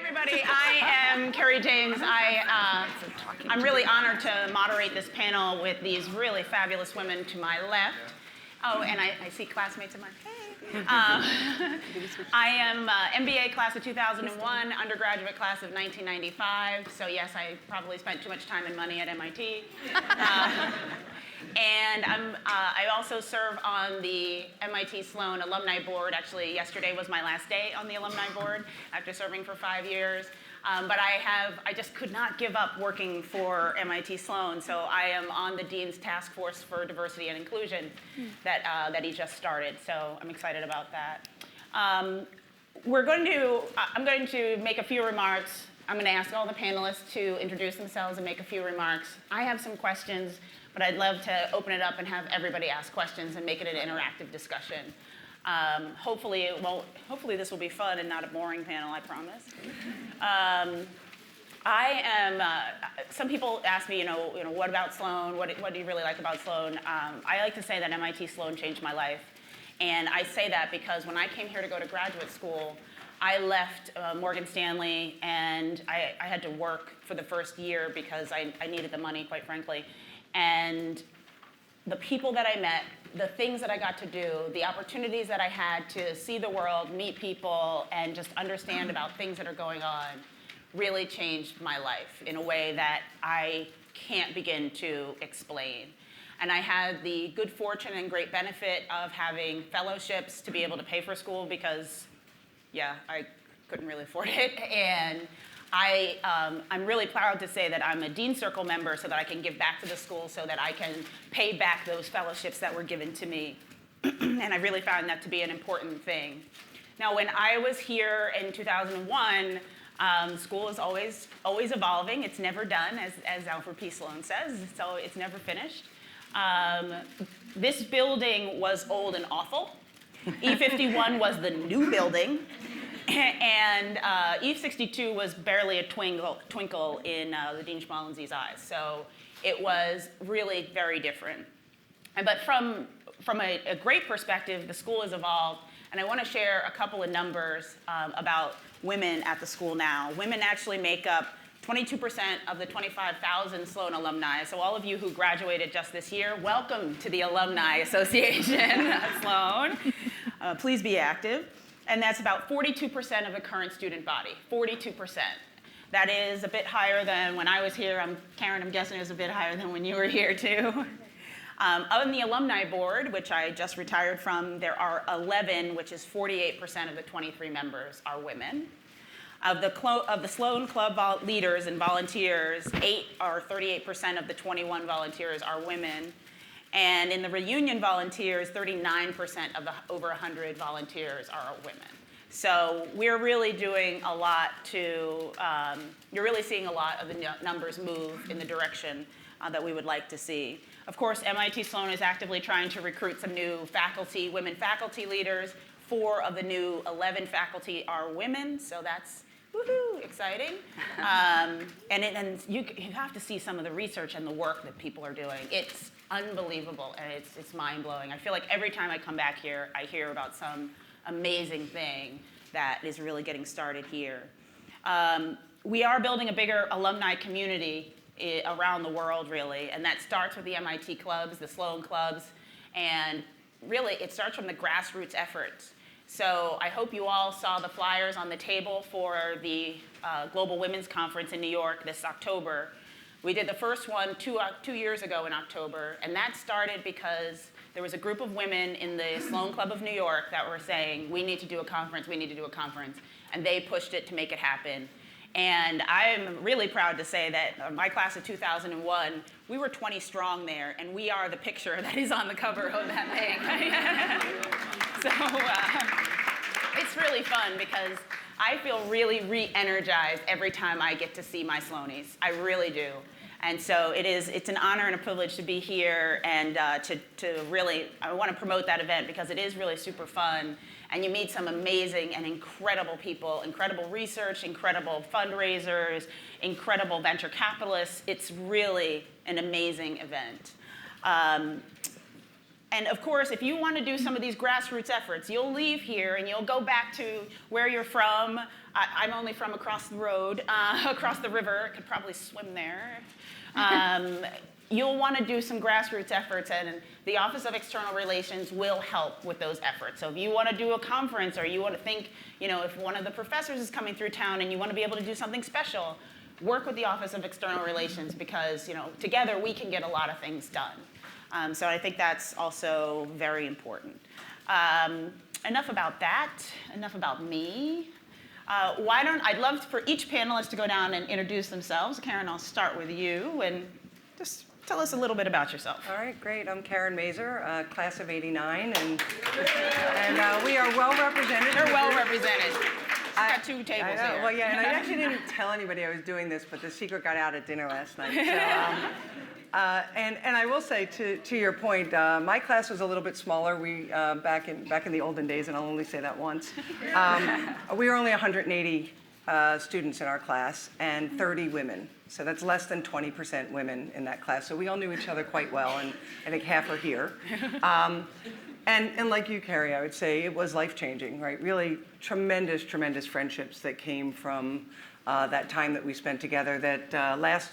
Everybody, I am Kerry James. I'm really honored to moderate this panel with these really fabulous women to my left. Oh, and I see classmates of mine. Hey. I am MBA class of 2001, undergraduate class of 1995. So yes, I probably spent too much time and money at MIT. And I also serve on the MIT Sloan Alumni Board. Actually, yesterday was my last day on the Alumni Board after serving for 5 years. But I just could not give up working for MIT Sloan, so I am on the Dean's Task Force for Diversity and Inclusion that he just started, so I'm excited about that. I'm going to make a few remarks. I'm going to ask all the panelists to introduce themselves and make a few remarks. I have some questions, but I'd love to open it up and have everybody ask questions and make it an interactive discussion. Hopefully this will be fun and not a boring panel, I promise. Some people ask me, what about Sloan? What do you really like about Sloan? I like to say that MIT Sloan changed my life. And I say that because when I came here to go to graduate school, I left Morgan Stanley, and I had to work for the first year because I needed the money, quite frankly. And the people that I met, the things that I got to do, the opportunities that I had to see the world, meet people, and just understand about things that are going on really changed my life in a way that I can't begin to explain. And I had the good fortune and great benefit of having fellowships to be able to pay for school because, yeah, I couldn't really afford it. And I'm really proud to say that I'm a Dean Circle member so that I can give back to the school so that I can pay back those fellowships that were given to me. And I really found that to be an important thing. Now, when I was here in 2001, school is always evolving. It's never done, as Alfred P. Sloan says, so it's never finished. This building was old and awful. E51 was the new building. And E62 was barely a twinkle in the Dean Schmallenzy's eyes. So it was really very different. But from a great perspective, the school has evolved. And I want to share a couple of numbers about women at the school now. Women actually make up 22% of the 25,000 Sloan alumni. So all of you who graduated just this year, welcome to the Alumni Association at Sloan. Please be active. And that's about 42% of the current student body, 42%. That is a bit higher than when I was here. Karen, I'm guessing it was a bit higher than when you were here too. On the alumni board, which I just retired from, there are 11, which is 48% of the 23 members are women. Of the Sloan Club leaders and volunteers, 8 or 38% of the 21 volunteers are women. And in the reunion volunteers, 39% of the over 100 volunteers are women. So we're really doing a lot you're really seeing a lot of the numbers move in the direction that we would like to see. Of course, MIT Sloan is actively trying to recruit some new faculty, women faculty leaders. 4 of the new 11 faculty are women, so that's woohoo, exciting. And you have to see some of the research and the work that people are doing. It's unbelievable, and it's mind-blowing. I feel like every time I come back here, I hear about some amazing thing that is really getting started here. We are building a bigger alumni community around the world, really, and that starts with the MIT clubs, the Sloan clubs, and really it starts from the grassroots efforts. So I hope you all saw the flyers on the table for the Global Women's Conference in New York this October. We did the first one 2 years ago in October, and that started because there was a group of women in the Sloan Club of New York that were saying, we need to do a conference, and they pushed it to make it happen. And I'm really proud to say that my class of 2001, we were 20 strong there, and we are the picture that is on the cover of that thing. So it's really fun because I feel really re-energized every time I get to see my Sloanies. I really do. And so it's an honor and a privilege to be here and I want to promote that event because it is really super fun. And you meet some amazing and incredible people, incredible research, incredible fundraisers, incredible venture capitalists. It's really an amazing event. And of course, if you want to do some of these grassroots efforts, you'll leave here and you'll go back to where you're from. I'm only from across the road, across the river. I could probably swim there. You'll want to do some grassroots efforts, and the Office of External Relations will help with those efforts. So if you want to do a conference, or you want to think, if one of the professors is coming through town and you want to be able to do something special, work with the Office of External Relations, because together we can get a lot of things done. So I think that's also very important. Enough about that. Enough about me. I'd love for each panelist to go down and introduce themselves. Karen, I'll start with you, and just tell us a little bit about yourself. All right, great. I'm Karen Mazer, class of '89, and we are well represented. They're well represented. Got 2 tables here. Well, yeah, and I actually didn't tell anybody I was doing this, but the secret got out at dinner last night. So, and I will say, to your point, my class was a little bit smaller. We back in the olden days, and I'll only say that once. We were only 180 students in our class, and 30 women. So that's less than 20% women in that class. So we all knew each other quite well, and I think half are here. And like you, Kerry, I would say it was life-changing, right? Really tremendous, tremendous friendships that came from that time that we spent together that last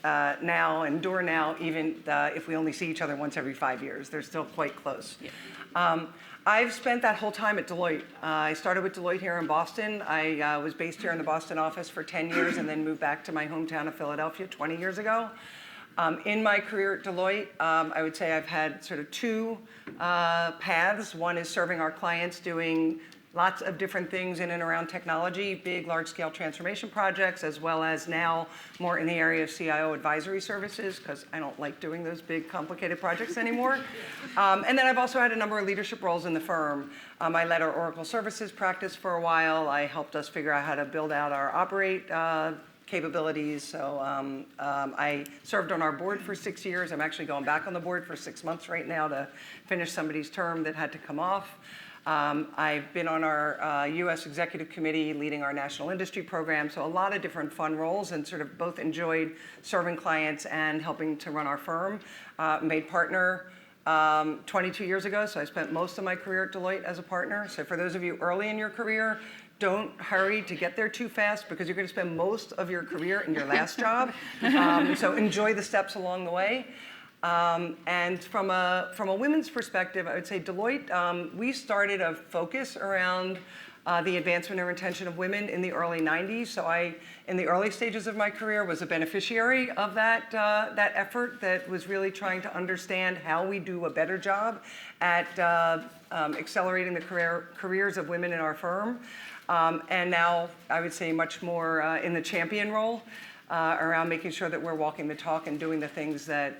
now, endure now, even if we only see each other once every 5 years. They're still quite close. Yeah. I've spent that whole time at Deloitte. I started with Deloitte here in Boston. I was based here in the Boston office for 10 years and then moved back to my hometown of Philadelphia 20 years ago. In my career at Deloitte, I would say I've had sort of 2 paths. One is serving our clients, doing lots of different things in and around technology, big, large-scale transformation projects, as well as now more in the area of CIO advisory services, because I don't like doing those big, complicated projects anymore. And then I've also had a number of leadership roles in the firm. I led our Oracle Services practice for a while. I helped us figure out how to build out our Operate capabilities. So I served on our board for 6 years. I'm actually going back on the board for 6 months right now to finish somebody's term that had to come off. I've been on our U.S. Executive Committee leading our national industry program, so a lot of different fun roles, and sort of both enjoyed serving clients and helping to run our firm. Made partner 22 years ago, so I spent most of my career at Deloitte as a partner. So for those of you early in your career, don't hurry to get there too fast, because you're going to spend most of your career in your last job. So enjoy the steps along the way. And from a women's perspective, I would say Deloitte, we started a focus around the advancement and retention of women in the early 90s. So I, in the early stages of my career, was a beneficiary of that effort that was really trying to understand how we do a better job at accelerating the careers of women in our firm. And now I would say much more in the champion role. Around making sure that we're walking the talk and doing the things that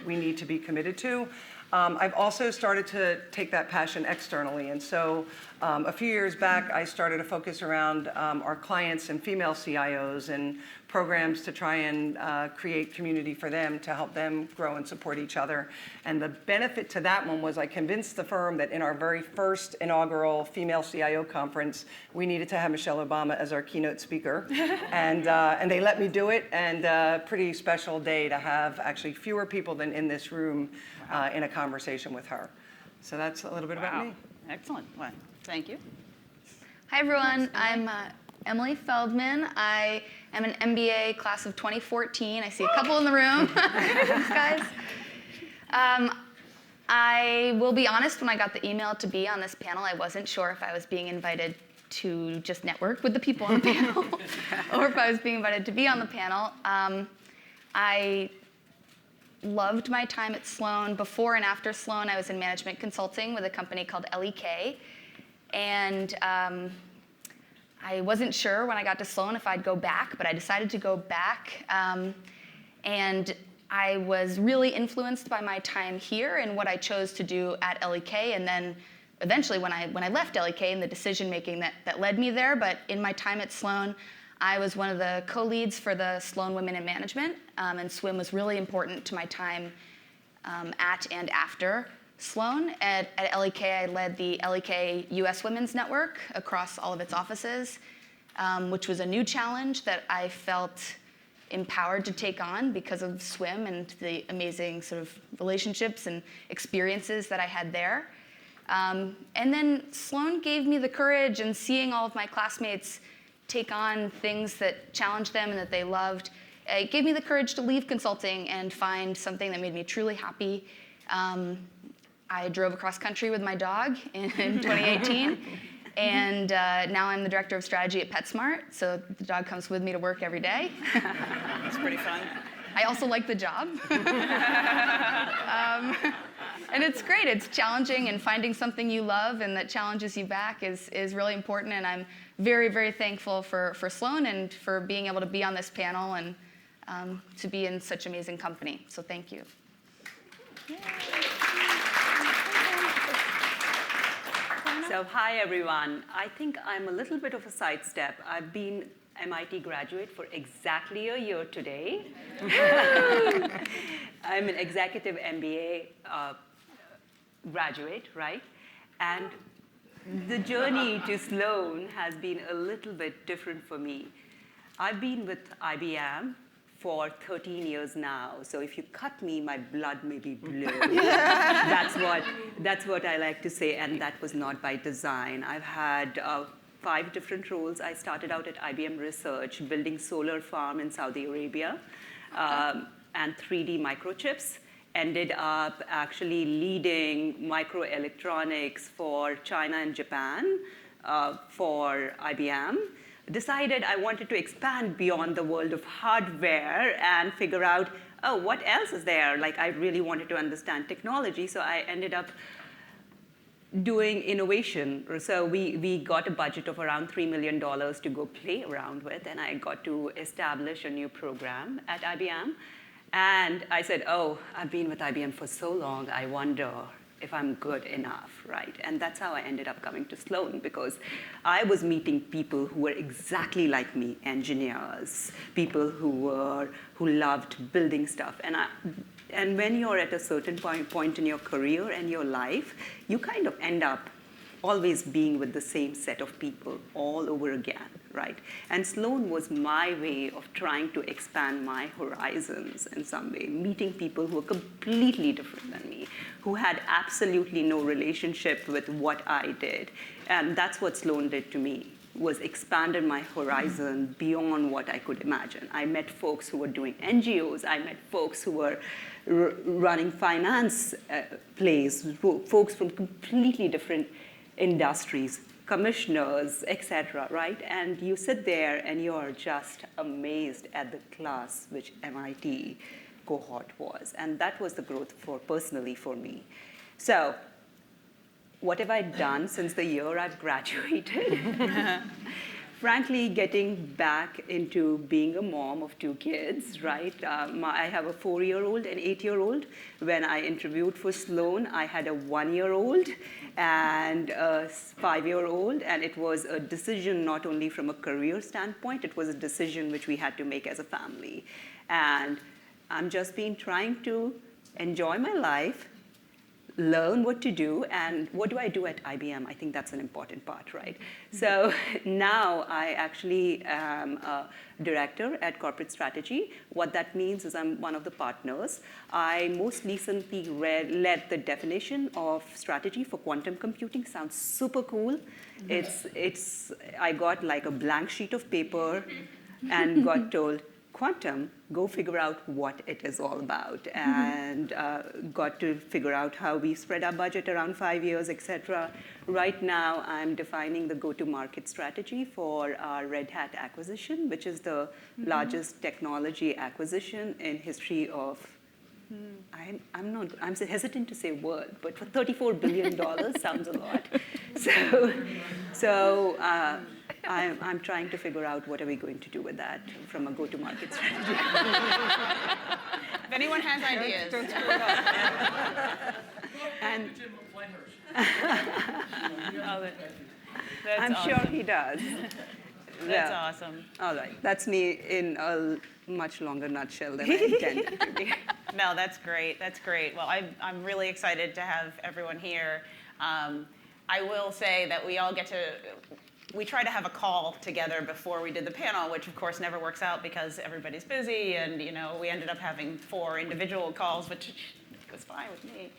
we need to be committed to. I've also started to take that passion externally. And so a few years back, I started a focus around our clients and female CIOs and programs to try and create community for them to help them grow and support each other. And the benefit to that one was I convinced the firm that in our very first inaugural female CIO conference, we needed to have Michelle Obama as our keynote speaker. And they let me do it, and a pretty special day to have actually fewer people than in this room in a conversation with her. So that's a little bit about me. Excellent. Well, thank you. Hi, everyone. I'm Emily Feldman. I am an MBA class of 2014. I see a couple in the room. Thanks, guys. I will be honest, when I got the email to be on this panel, I wasn't sure if I was being invited to just network with the people on the panel or if I was being invited to be on the panel. I loved my time at Sloan. Before and after Sloan, I was in management consulting with a company called LEK. And I wasn't sure when I got to Sloan if I'd go back, but I decided to go back. And I was really influenced by my time here and what I chose to do at LEK. And then eventually when I left LEK and the decision making that led me there. But in my time at Sloan, I was one of the co-leads for the Sloan Women in Management, and SWIM was really important to my time at and after Sloan. At LEK, I led the LEK US Women's Network across all of its offices, which was a new challenge that I felt empowered to take on because of swim and the amazing sort of relationships and experiences that I had there. And then Sloan gave me the courage, and seeing all of my classmates take on things that challenged them and that they loved, it gave me the courage to leave consulting and find something that made me truly happy. I drove across country with my dog in 2018, and now I'm the director of strategy at PetSmart, so the dog comes with me to work every day. That's pretty fun. I also like the job. And it's great. It's challenging, and finding something you love and that challenges you back is really important, and I'm very, very thankful for Sloan and for being able to be on this panel and to be in such amazing company. So thank you. So hi, everyone. I think I'm a little bit of a sidestep. I've been MIT graduate for exactly a year today. I'm an executive MBA graduate, right? And the journey to Sloan has been a little bit different for me. I've been with IBM for 13 years now. So if you cut me, my blood may be blue. That's what I like to say, and that was not by design. I've had 5 different roles. I started out at IBM Research, building solar farm in Saudi Arabia, and 3D microchips. Ended up actually leading microelectronics for China and Japan for IBM. Decided I wanted to expand beyond the world of hardware and figure out, oh, what else is there? Like, I really wanted to understand technology, so I ended up doing innovation. So we got a budget of around $3 million to go play around with, and I got to establish a new program at IBM. And I said, oh, I've been with IBM for so long, I wonder if I'm good enough, right? And that's how I ended up coming to Sloan, because I was meeting people who were exactly like me, engineers, people who loved building stuff. And when you're at a certain point in your career and your life, you kind of end up always being with the same set of people all over again, right? And Sloan was my way of trying to expand my horizons in some way, meeting people who were completely different than me, who had absolutely no relationship with what I did. And that's what Sloan did to me, was expanded my horizon beyond what I could imagine. I met folks who were doing NGOs. I met folks who were running finance plays, folks from completely different industries, commissioners, et cetera, right? And you sit there and you're just amazed at the class which MIT cohort was. And that was the growth personally for me. So what have I done since the year I've graduated? Frankly, getting back into being a mom of 2 kids, right? I have a 4-year-old and 8-year-old. When I interviewed for Sloan, I had a 1-year-old and a 5-year-old, and it was a decision not only from a career standpoint, it was a decision which we had to make as a family. And I'm just trying to enjoy my life, learn what to do, and what do I do at IBM? I think that's an important part, right? So now I actually am a director at corporate strategy. What that means is I'm one of the partners. I most recently led the definition of strategy for quantum computing. Sounds super cool. I got like a blank sheet of paper and got told, quantum, go figure out what it is all about, and got to figure out how we spread our budget around 5 years, et cetera. Right now, I'm defining the go-to-market strategy for our Red Hat acquisition, which is the largest technology acquisition in history of, I'm hesitant to say world, but for $34 billion sounds a lot. So I'm trying to figure out what are we going to do with that from a go-to-market strategy. If anyone has ideas. Don't screw it up. And That's I'm awesome. sure he does. That's awesome. All right, that's me in a much longer nutshell than I intended to be. Mel, that's great. That's great. Well, I'm really excited to have everyone here. I will say that we all get to we tried to have a call together before we did the panel, which of course never works out because everybody's busy, and we ended up having 4 individual calls, which was fine with me.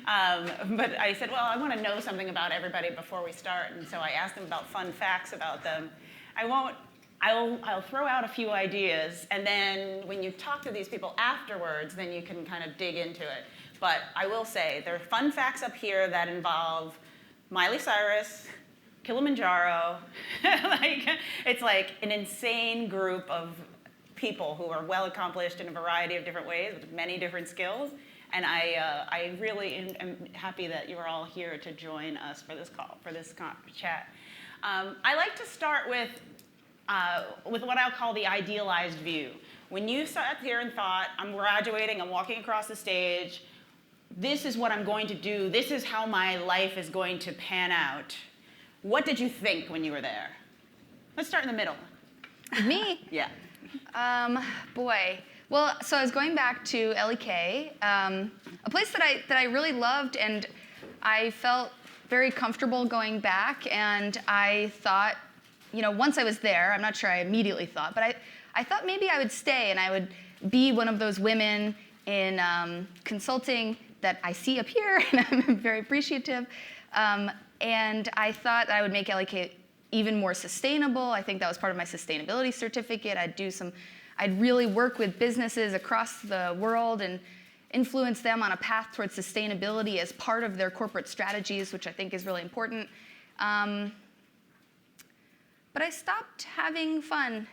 But I said, well, I want to know something about everybody before we start, and so I asked them about fun facts about them. I'll throw out a few ideas, and then when you talk to these people afterwards, then you can kind of dig into it. But I will say, there are fun facts up here that involve Miley Cyrus, Kilimanjaro. It's like an insane group of people who are well accomplished in a variety of different ways with many different skills. And I really am happy that you're all here to join us for this call, for this chat. I like to start with what I'll call the idealized view. When you sat here and thought, I'm graduating, I'm walking across the stage, this is what I'm going to do, this is how my life is going to pan out. What did you think when you were there? Let's start in the middle. Me? Yeah. Boy. Well, so I was going back to LEK, a place that I really loved, and I felt very comfortable going back, and I thought, once I was there, I'm not sure I immediately thought, but I thought maybe I would stay and I would be one of those women in consulting that I see up here, and I'm very appreciative. And I thought I would make LEK even more sustainable. I think that was part of my sustainability certificate. I'd really work with businesses across the world and influence them on a path towards sustainability as part of their corporate strategies, which I think is really important. But I stopped having fun.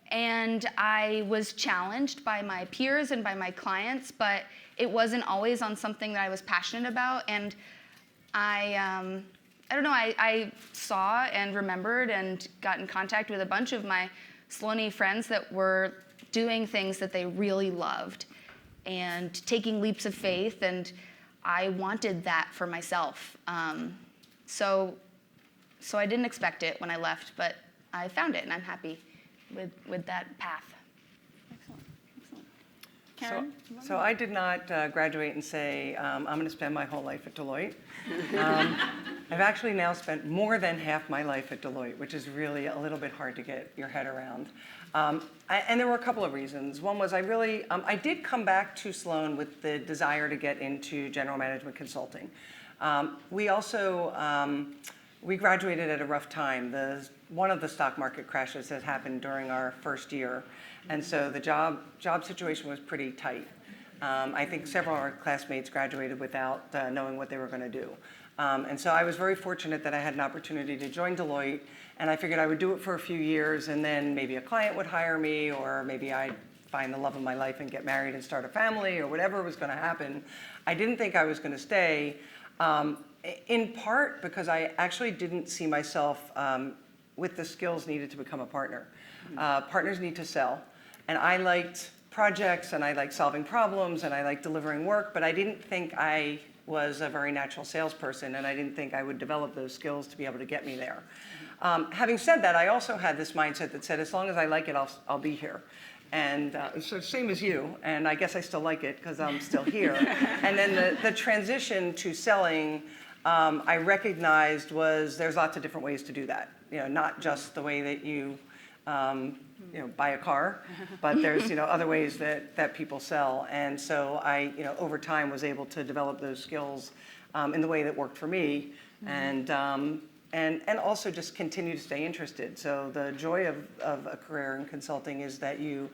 And I was challenged by my peers and by my clients, but it wasn't always on something that I was passionate about. And I don't know, I saw and remembered and got in contact with a bunch of my Sloan friends that were doing things that they really loved and taking leaps of faith, and I wanted that for myself. So I didn't expect it when I left, but I found it, and I'm happy with that path. Excellent. Karen? So I did not graduate and say, I'm going to spend my whole life at Deloitte. I've actually now spent more than half my life at Deloitte, which is really a little bit hard to get your head around. And there were a couple of reasons. One was I did come back to Sloan with the desire to get into general management consulting. We also, we graduated at a rough time. One of the stock market crashes had happened during our first year. And so the job situation was pretty tight. I think several of our classmates graduated without knowing what they were going to do. And so I was very fortunate that I had an opportunity to join Deloitte, and I figured I would do it for a few years, and then maybe a client would hire me, or maybe I'd find the love of my life and get married and start a family, or whatever was going to happen. I didn't think I was going to stay, in part because I actually didn't see myself with the skills needed to become a partner. Partners need to sell, and I liked projects, and I liked solving problems, and I liked delivering work, but I didn't think I was a very natural salesperson, and I didn't think I would develop those skills to be able to get me there. Having said that, I also had this mindset that said, as long as I like it, I'll be here. And so same as you, and I guess I still like it because I'm still here. And then the transition to selling, I recognized there's lots of different ways to do that. Not just the way that you buy a car, but there's other ways that people sell. And so I over time was able to develop those skills in the way that worked for me, and also just continue to stay interested. So the joy of a career in consulting is that you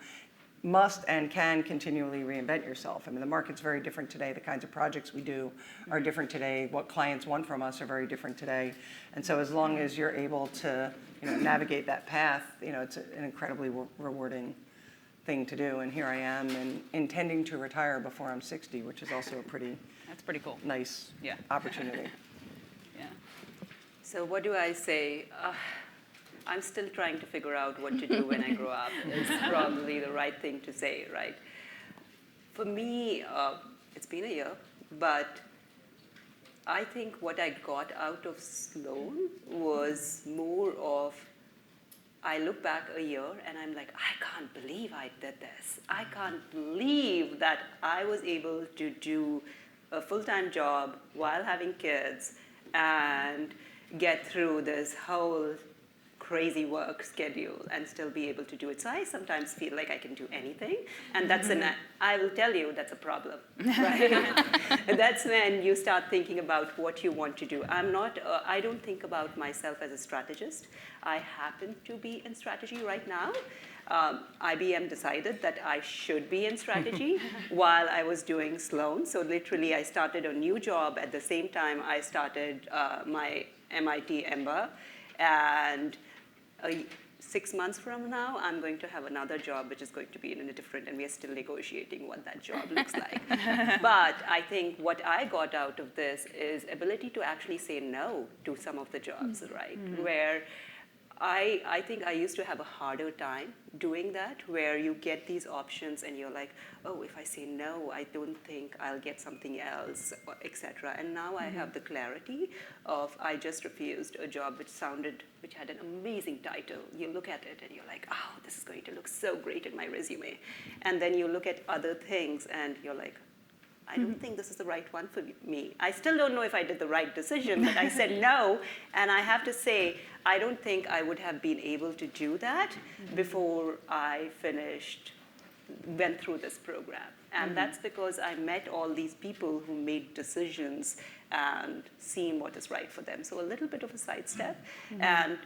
must and can continually reinvent yourself. I mean, the market's very different today. The kinds of projects we do are different today. What clients want from us are very different today. And so as long as you're able to navigate that path, it's an incredibly rewarding thing to do. And here I am, and intending to retire before I'm 60, which is also a That's pretty cool. nice Yeah. opportunity. Yeah. So what do I say? I'm still trying to figure out what to do when I grow up. It's probably the right thing to say, right? For me, it's been a year, but I think what I got out of Sloan was more of, I look back a year and I'm like, I can't believe I did this. I can't believe that I was able to do a full-time job while having kids and get through this whole crazy work schedule and still be able to do it. So I sometimes feel like I can do anything, and that's I will tell you that's a problem, right? That's when you start thinking about what you want to do. I don't think about myself as a strategist. I happen to be in strategy right now. IBM decided that I should be in strategy while I was doing Sloan. So literally, I started a new job at the same time I started my MIT EMBA, and 6 months from now, I'm going to have another job, which is going to be in a different, and we are still negotiating what that job looks like. But I think what I got out of this is ability to actually say no to some of the jobs, right? Where I think I used to have a harder time doing that, where you get these options and you're like, oh, if I say no, I don't think I'll get something else, et cetera. And now I have the clarity of I just refused a job which had an amazing title. You look at it and you're like, oh, this is going to look so great in my resume. And then you look at other things and you're like, I don't think this is the right one for me. I still don't know if I did the right decision, but I said no. And I have to say, I don't think I would have been able to do that before I went through this program. And that's because I met all these people who made decisions and seen what is right for them. So a little bit of a sidestep. And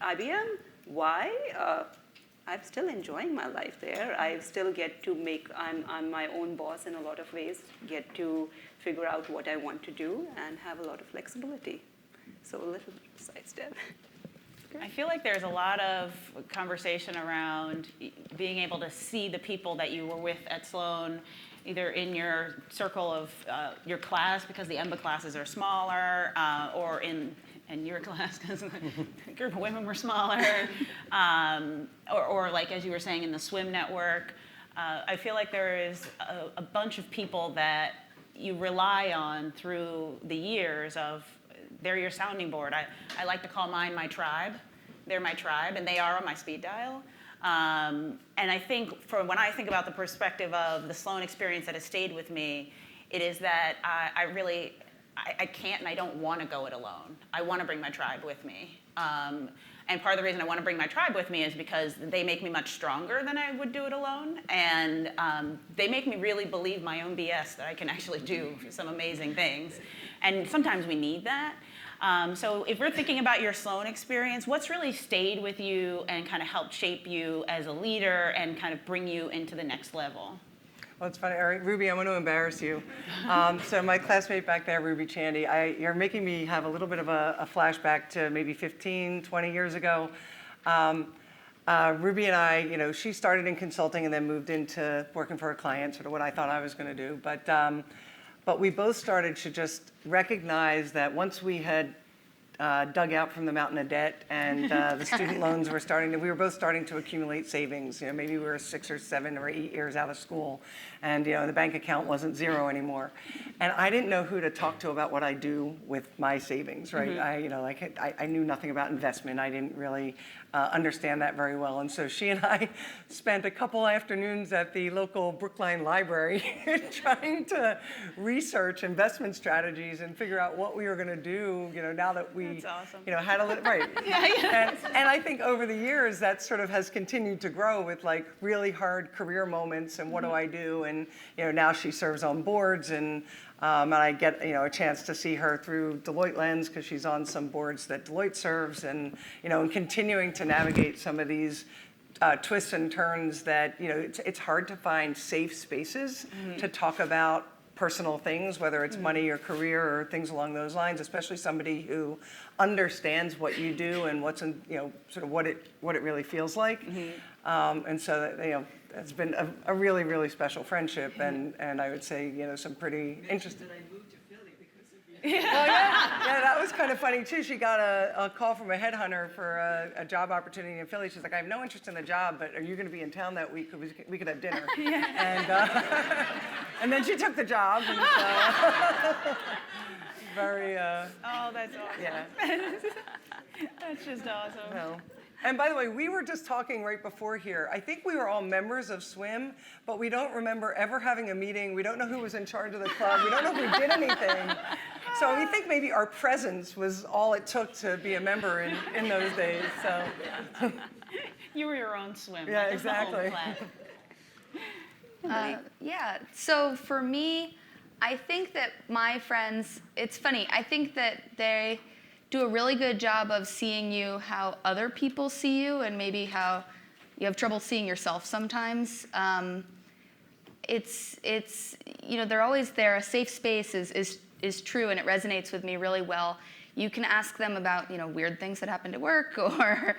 IBM, why? I'm still enjoying my life there. I still get to I'm my own boss in a lot of ways, get to figure out what I want to do and have a lot of flexibility. So a little bit of a sidestep. I feel like there's a lot of conversation around being able to see the people that you were with at Sloan, either in your circle of your class, because the EMBA classes are smaller, or in your class, because the group of women were smaller, or like, as you were saying, in the swim network. I feel like there is a bunch of people that you rely on through the years of, they're your sounding board. I like to call mine my tribe. They're my tribe, and they are on my speed dial. And I think when I think about the perspective of the Sloan experience that has stayed with me, it is that I can't and I don't want to go it alone. I want to bring my tribe with me. And part of the reason I want to bring my tribe with me is because they make me much stronger than I would do it alone. And they make me really believe my own BS that I can actually do some amazing things. And sometimes we need that. So if we're thinking about your Sloan experience, what's really stayed with you and kind of helped shape you as a leader and kind of bring you into the next level? Well, it's funny, Ruby, I'm going to embarrass you. So my classmate back there, Ruby Chandy, you're making me have a little bit of a flashback to maybe 15, 20 years ago. Ruby and I, she started in consulting and then moved into working for a client, sort of what I thought I was going to do. But we both started to just recognize that once we had dug out from the mountain of debt and the student loans were we were both starting to accumulate savings. Maybe we were 6 or 7 or 8 years out of school, and the bank account wasn't zero anymore. And I didn't know who to talk to about what I do with my savings, right? I knew nothing about investment. I didn't really understand that very well. And so she and I spent a couple afternoons at the local Brookline library trying to research investment strategies and figure out what we were going to do, now that we That's awesome. had a little, right. And I think over the years that sort of has continued to grow with like really hard career moments and what do I do? And now she serves on boards and I get a chance to see her through Deloitte lens because she's on some boards that Deloitte serves, and and continuing to navigate some of these twists and turns that it's hard to find safe spaces to talk about personal things, whether it's money or career or things along those lines, especially somebody who understands what you do and what's in, sort of what it really feels like. And so it's been a really, really special friendship, and I would say, some pretty interesting. That I moved to Philly because of you. Oh yeah, that was kind of funny too. She got a call from a headhunter for a job opportunity in Philly. She's like, I have no interest in the job, but are you going to be in town that week? We could have dinner. And then she took the job. And so, very. Oh, that's awesome. Yeah. That's just awesome. No. And by the way, we were just talking right before here. I think we were all members of SWIM, but we don't remember ever having a meeting. We don't know who was in charge of the club. We don't know if we did anything. So we think maybe our presence was all it took to be a member in those days. So You were your own swim. Yeah, That's the whole exactly. plan. Yeah, so for me, I think that my friends, it's funny, I think that they do a really good job of seeing you how other people see you and maybe how you have trouble seeing yourself sometimes. It's they're always there. A safe space is true, and it resonates with me really well. You can ask them about weird things that happened at work or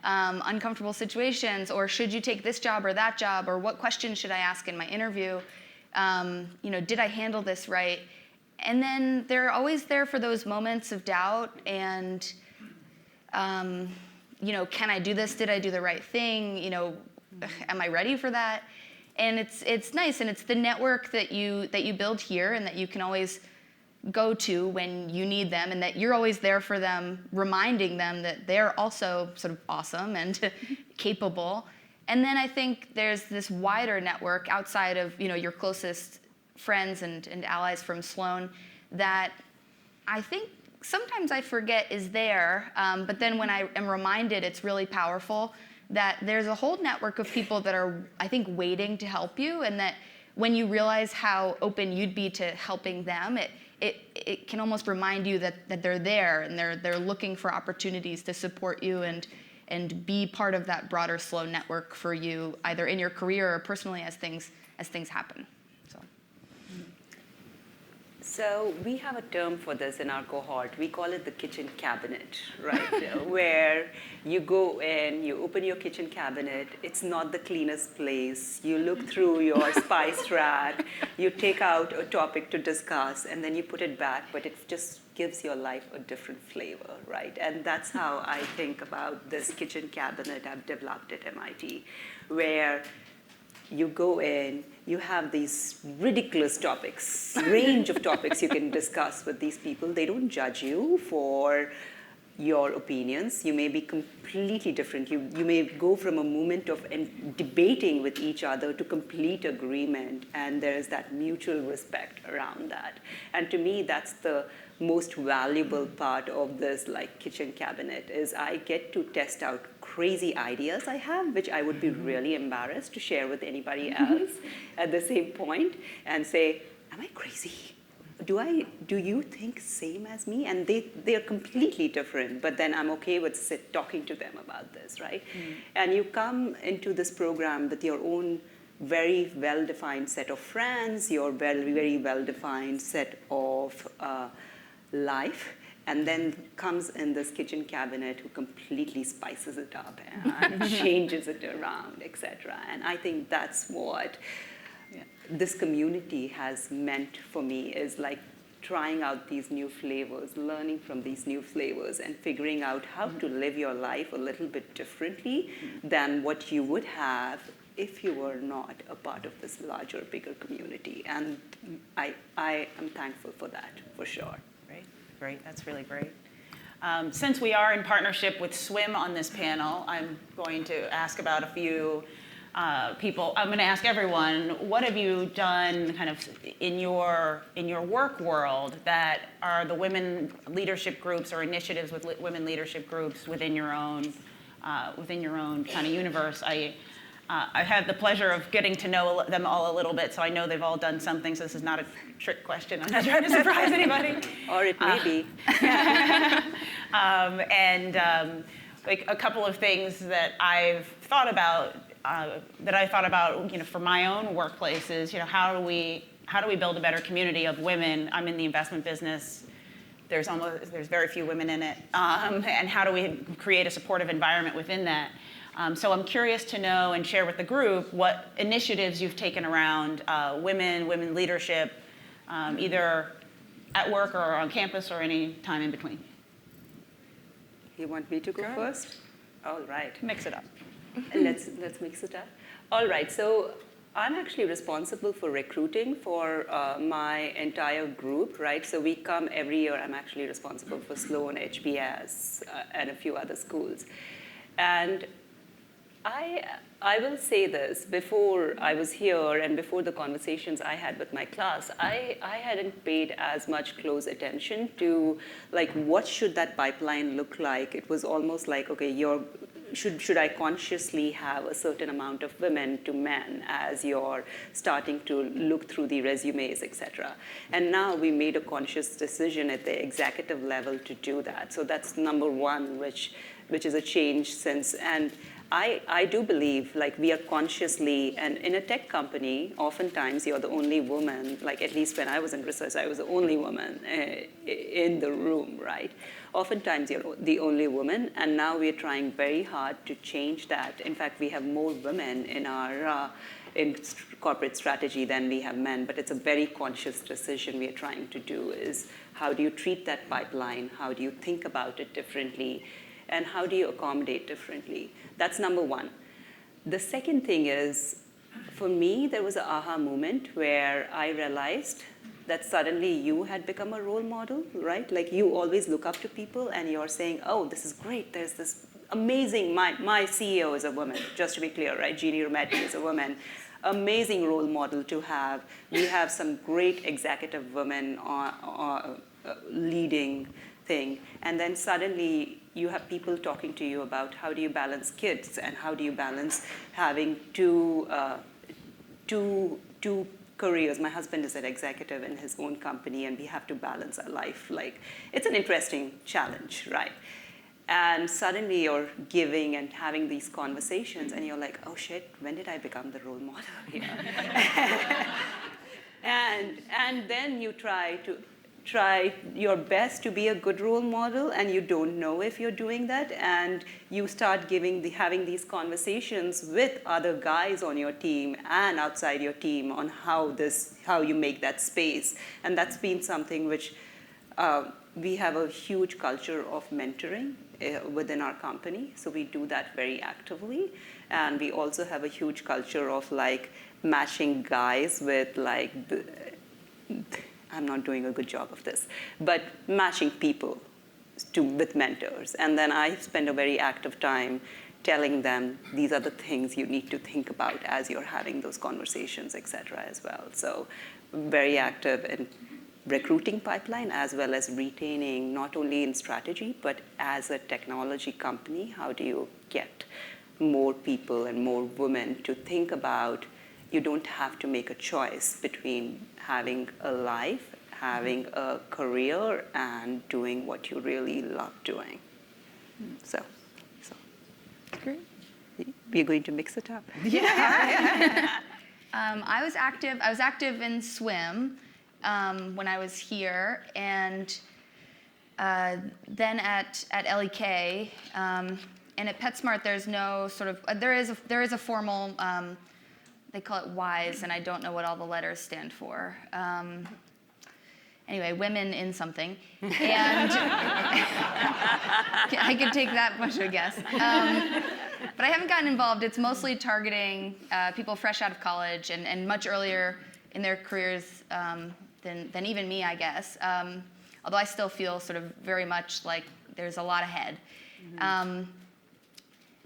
uncomfortable situations, or should you take this job or that job, or what questions should I ask in my interview? Did I handle this right? And then they're always there for those moments of doubt and, can I do this? Did I do the right thing? Am I ready for that? And it's nice, and it's the network that you build here and that you can always go to when you need them, and that you're always there for them, reminding them that they're also sort of awesome and capable. And then I think there's this wider network outside of your closest friends and allies from Sloan that I think sometimes I forget is there, but then when I am reminded, it's really powerful that there's a whole network of people that are, I think, waiting to help you, and that when you realize how open you'd be to helping them, it can almost remind you that they're there and they're looking for opportunities to support you and be part of that broader Sloan network for you, either in your career or personally as things happen. So we have a term for this in our cohort. We call it the kitchen cabinet, right? Where you go in, you open your kitchen cabinet. It's not the cleanest place. You look through your spice rack. You take out a topic to discuss, and then you put it back. But it just gives your life a different flavor, right? And that's how I think about this kitchen cabinet I've developed at MIT, where you go in, you have these ridiculous topics, range of topics you can discuss with these people. They don't judge you for your opinions. You may be completely different. You may go from a moment of debating with each other to complete agreement, and there is that mutual respect around that. And to me, that's the most valuable part of this kitchen cabinet is I get to test out crazy ideas I have, which I would be really embarrassed to share with anybody else at the same point, and say, am I crazy? Do you think same as me? And they're completely different, but then I'm okay with talking to them about this, right? And you come into this program with your own very well-defined set of friends, your very well-defined set of life, and then comes in this kitchen cabinet who completely spices it up and changes it around, etc. And I think that's what this community has meant for me, is trying out these new flavors, learning from these new flavors, and figuring out how to live your life a little bit differently than what you would have if you were not a part of this larger, bigger community. And I am thankful for that, for sure. Great, that's really great. Since we are in partnership with SWIM on this panel, I'm going to ask about a few people. I'm going to ask everyone, what have you done kind of in your work world that are the women leadership groups or initiatives with women leadership groups within your own kind of universe? I have the pleasure of getting to know them all a little bit, so I know they've all done something, so this is not a trick question. I'm not trying to surprise anybody. Or it may be. A couple of things that I've thought about, for my own workplaces, how do we build a better community of women? I'm in the investment business. There's very few women in it, and how do we create a supportive environment within that? So I'm curious to know and share with the group what initiatives you've taken around women leadership, either at work or on campus or any time in between. You want me to go first? All right. Mix it up. Let's mix it up. All right. So I'm actually responsible for recruiting for my entire group, right? So we come every year. I'm actually responsible for Sloan, HBS, and a few other schools. And I will say this, before I was here and before the conversations I had with my class, I hadn't paid as much close attention to like what should that pipeline look like. It was almost like, okay, should I consciously have a certain amount of women to men as you're starting to look through the resumes, etc. And now we made a conscious decision at the executive level to do that. So that's number one, which is a change since. And I do believe like we are consciously, and in a tech company, oftentimes you're the only woman, like at least when I was in research, I was the only woman in the room, right? Oftentimes you're the only woman, and now we're trying very hard to change that. In fact, we have more women in our corporate strategy than we have men, but it's a very conscious decision we are trying to do is how do you treat that pipeline? How do you think about it differently? And how do you accommodate differently? That's number one. The second thing is, for me, there was an aha moment where I realized that suddenly you had become a role model, right? Like you always look up to people and you're saying, oh, this is great. There's this amazing, my CEO is a woman, just to be clear, right? Jeannie Rometty is a woman. Amazing role model to have. We have some great executive women leading thing. And then suddenly you have people talking to you about how do you balance kids and how do you balance having two careers. My husband is an executive in his own company and we have to balance our life. Like, it's an interesting challenge, right? And suddenly you're giving and having these conversations and you're like, oh shit, when did I become the role model here? and then you try your best to be a good role model and you don't know if you're doing that, and you start having these conversations with other guys on your team and outside your team on how you make that space. And that's been something which we have a huge culture of mentoring within our company, so we do that very actively. And we also have a huge culture of like matching guys with like I'm not doing a good job of this, but matching people with mentors. And then I spend a very active time telling them these are the things you need to think about as you're having those conversations, et cetera, as well. So very active in recruiting pipeline as well as retaining, not only in strategy, but as a technology company, how do you get more people and more women to think about you don't have to make a choice between having a life, having a career, and doing what you really love doing. So Great. we're going to mix it up. I was active in swim when I was here, and then at LEK, and at PetSmart, there's no sort of there is a formal. They call it WISE, and I don't know what all the letters stand for. Anyway, women in something, and I could take that much of a guess. But I haven't gotten involved. It's mostly targeting people fresh out of college and much earlier in their careers than even me, I guess. Although I still feel sort of very much like there's a lot ahead. Mm-hmm.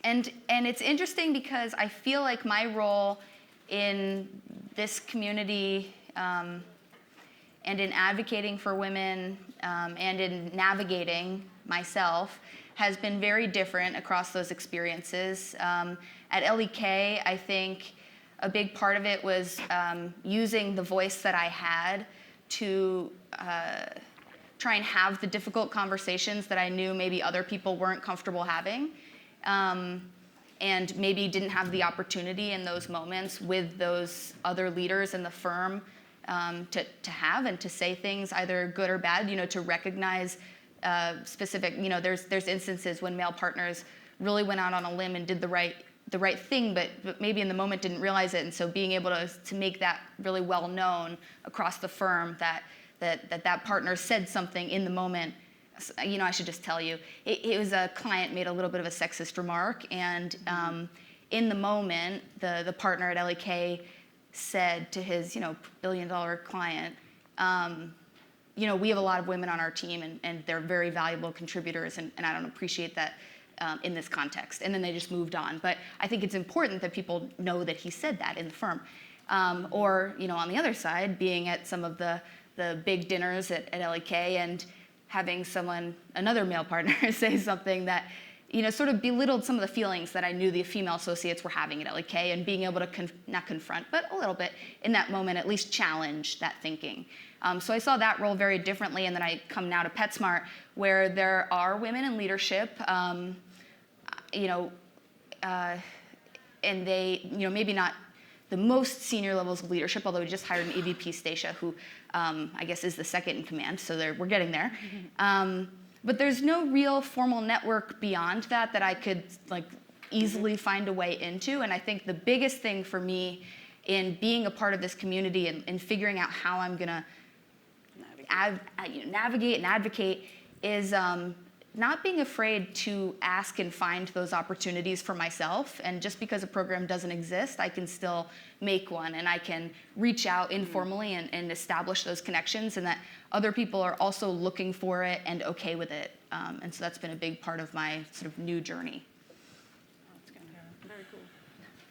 And it's interesting because I feel like my role in this community and in advocating for women and in navigating myself has been very different across those experiences. At LEK, I think a big part of it was using the voice that I had to try and have the difficult conversations that I knew maybe other people weren't comfortable having. And maybe didn't have the opportunity in those moments with those other leaders in the firm to have and to say things either good or bad, to recognize specific, there's instances when male partners really went out on a limb and did the right thing, but maybe in the moment didn't realize it. And so being able to make that really well known across the firm that partner said something in the moment. I should just tell you, it was a client made a little bit of a sexist remark, and in the moment, the partner at LEK said to his, billion-dollar client, we have a lot of women on our team, and they're very valuable contributors, and I don't appreciate that in this context. And then they just moved on. But I think it's important that people know that he said that in the firm. Or, on the other side, being at some of the big dinners at LEK and having another male partner, say something that, sort of belittled some of the feelings that I knew the female associates were having at LEK, and being able to not confront, but a little bit in that moment, at least challenge that thinking. So I saw that role very differently, and then I come now to PetSmart, where there are women in leadership, and they, maybe not the most senior levels of leadership, although we just hired an EVP, Stacia, who I guess is the second in command, so we're getting there. But there's no real formal network beyond that I could easily find a way into. And I think the biggest thing for me in being a part of this community and figuring out how I'm gonna navigate and advocate is not being afraid to ask and find those opportunities for myself. And just because a program doesn't exist, I can still make one, and I can reach out informally and establish those connections, and that other people are also looking for it and okay with it. And so that's been a big part of my sort of new journey. Very cool.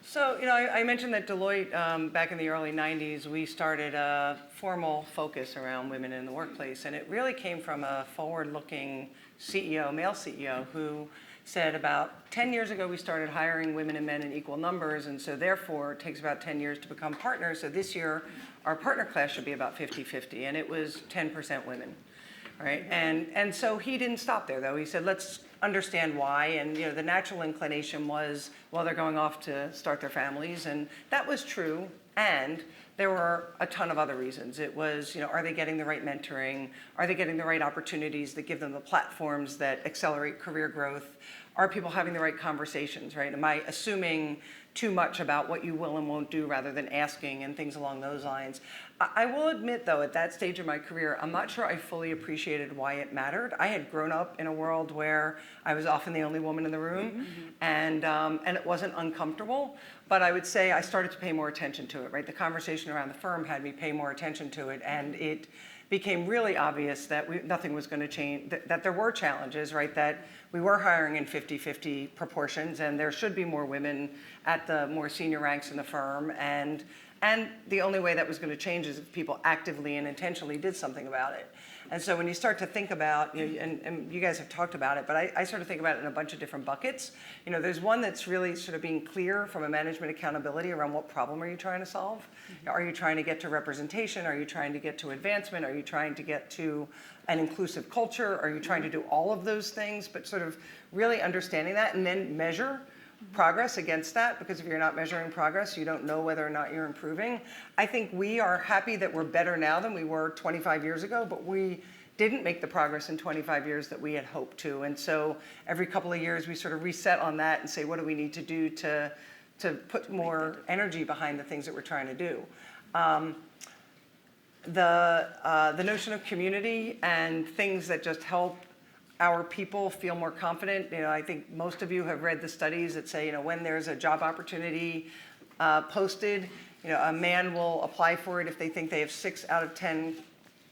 So, I mentioned that Deloitte, back in the early 90s, we started a formal focus around women in the workplace. And it really came from a forward-looking CEO, male CEO, who said about 10 years ago we started hiring women and men in equal numbers, and so therefore it takes about 10 years to become partners. So this year our partner class should be about 50-50, and it was 10% women, right? And so he didn't stop there, though. He said, let's understand why, and the natural inclination was, well, they're going off to start their families, and that was true. And there were a ton of other reasons. It was, are they getting the right mentoring? Are they getting the right opportunities that give them the platforms that accelerate career growth? Are people having the right conversations, right? Am I assuming too much about what you will and won't do rather than asking, and things along those lines? I will admit, though, at that stage of my career, I'm not sure I fully appreciated why it mattered. I had grown up in a world where I was often the only woman in the room, and it wasn't uncomfortable. But I would say I started to pay more attention to it, right? The conversation around the firm had me pay more attention to it, and it became really obvious that nothing was going to change, that there were challenges, right? That we were hiring in 50-50 proportions, and there should be more women at the more senior ranks in the firm. And the only way that was going to change is if people actively and intentionally did something about it. And so when you start to think about, and you guys have talked about it, but I sort of think about it in a bunch of different buckets. There's one that's really sort of being clear from a management accountability around what problem are you trying to solve? Are you trying to get to representation? Are you trying to get to advancement? Are you trying to get to an inclusive culture? Are you trying to do all of those things? But sort of really understanding that, and then measure progress against that, because if you're not measuring progress, you don't know whether or not you're improving. I think we are happy that we're better now than we were 25 years ago, but we didn't make the progress in 25 years that we had hoped to. And so every couple of years we sort of reset on that and say, what do we need to do to put more energy behind the things that we're trying to do? The notion of community and things that just help our people feel more confident. I think most of you have read the studies that say, when there's a job opportunity posted, a man will apply for it if they think they have 6 out of 10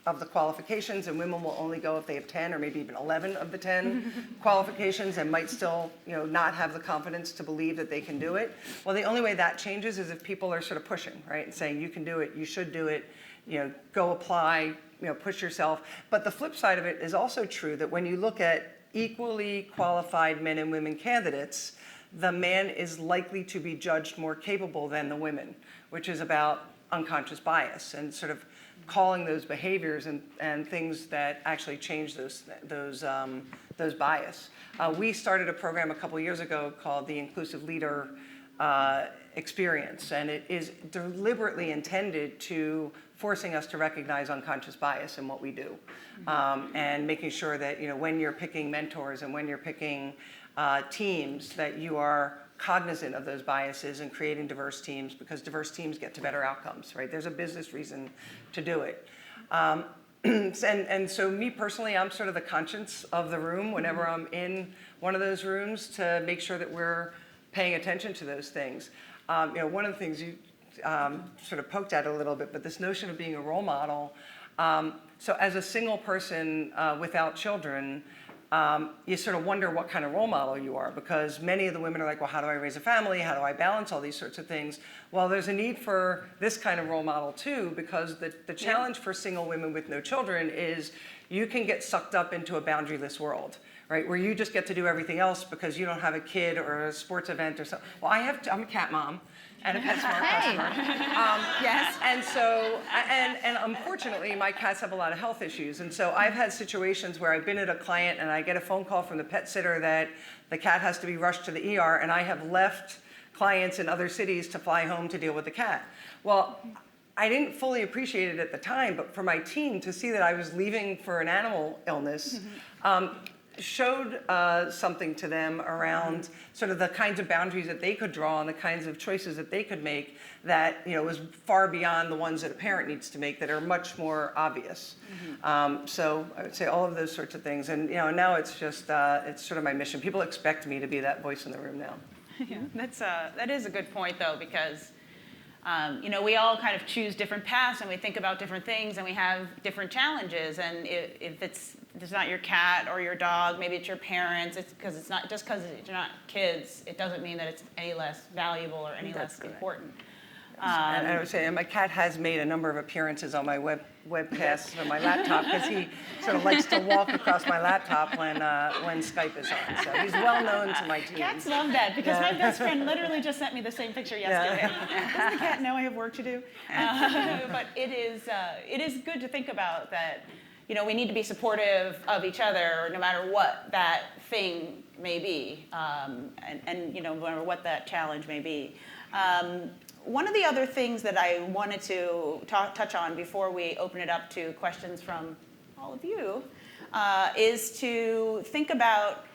of the qualifications, and women will only go if they have 10 or maybe even 11 of the 10 qualifications, and might still, not have the confidence to believe that they can do it. Well, the only way that changes is if people are sort of pushing, right, and saying, you can do it, you should do it, go apply, push yourself. But the flip side of it is also true, that when you look at equally qualified men and women candidates, the man is likely to be judged more capable than the women, which is about unconscious bias and sort of calling those behaviors and things that actually change those bias. We started a program a couple years ago called the Inclusive Leader Experience, and it is deliberately intended to forcing us to recognize unconscious bias in what we do, and making sure that when you're picking mentors and when you're picking teams, that you are cognizant of those biases and creating diverse teams, because diverse teams get to better outcomes, right? There's a business reason to do it. And so me personally, I'm sort of the conscience of the room whenever I'm in one of those rooms, to make sure that we're paying attention to those things. One of the things you sort of poked at a little bit, but this notion of being a role model. So as a single person without children, you sort of wonder what kind of role model you are, because many of the women are like, well, how do I raise a family? How do I balance all these sorts of things? Well, there's a need for this kind of role model too, because the challenge for single women with no children is you can get sucked up into a boundaryless world, right? Where you just get to do everything else because you don't have a kid or a sports event or something. Well, I'm a cat mom and a PetSmart customer. Yes. And so, and unfortunately, my cats have a lot of health issues. And so I've had situations where I've been at a client and I get a phone call from the pet sitter that the cat has to be rushed to the ER, and I have left clients in other cities to fly home to deal with the cat. Well, I didn't fully appreciate it at the time, but for my team to see that I was leaving for an animal illness, showed something to them around sort of the kinds of boundaries that they could draw and the kinds of choices that they could make that was far beyond the ones that a parent needs to make that are much more obvious. So I would say all of those sorts of things. And now it's just, it's sort of my mission. People expect me to be that voice in the room now. Yeah, that is a good point, though, because we all kind of choose different paths and we think about different things and we have different challenges. And if it's not your cat or your dog, maybe it's your parents. It's because it's not just because you're not kids. It doesn't mean that it's any less valuable or any less important. And I would say, and my cat has made a number of appearances on my webcasts on my laptop because he sort of likes to walk across my laptop when Skype is on. So he's well known to my team. Cats love that because my best friend literally just sent me the same picture yesterday. Doesn't the cat know I have work to do? But it is good to think about that. We need to be supportive of each other no matter what that thing may be, and no matter what that challenge may be. One of the other things that I wanted to touch on before we open it up to questions from all of you is to think about,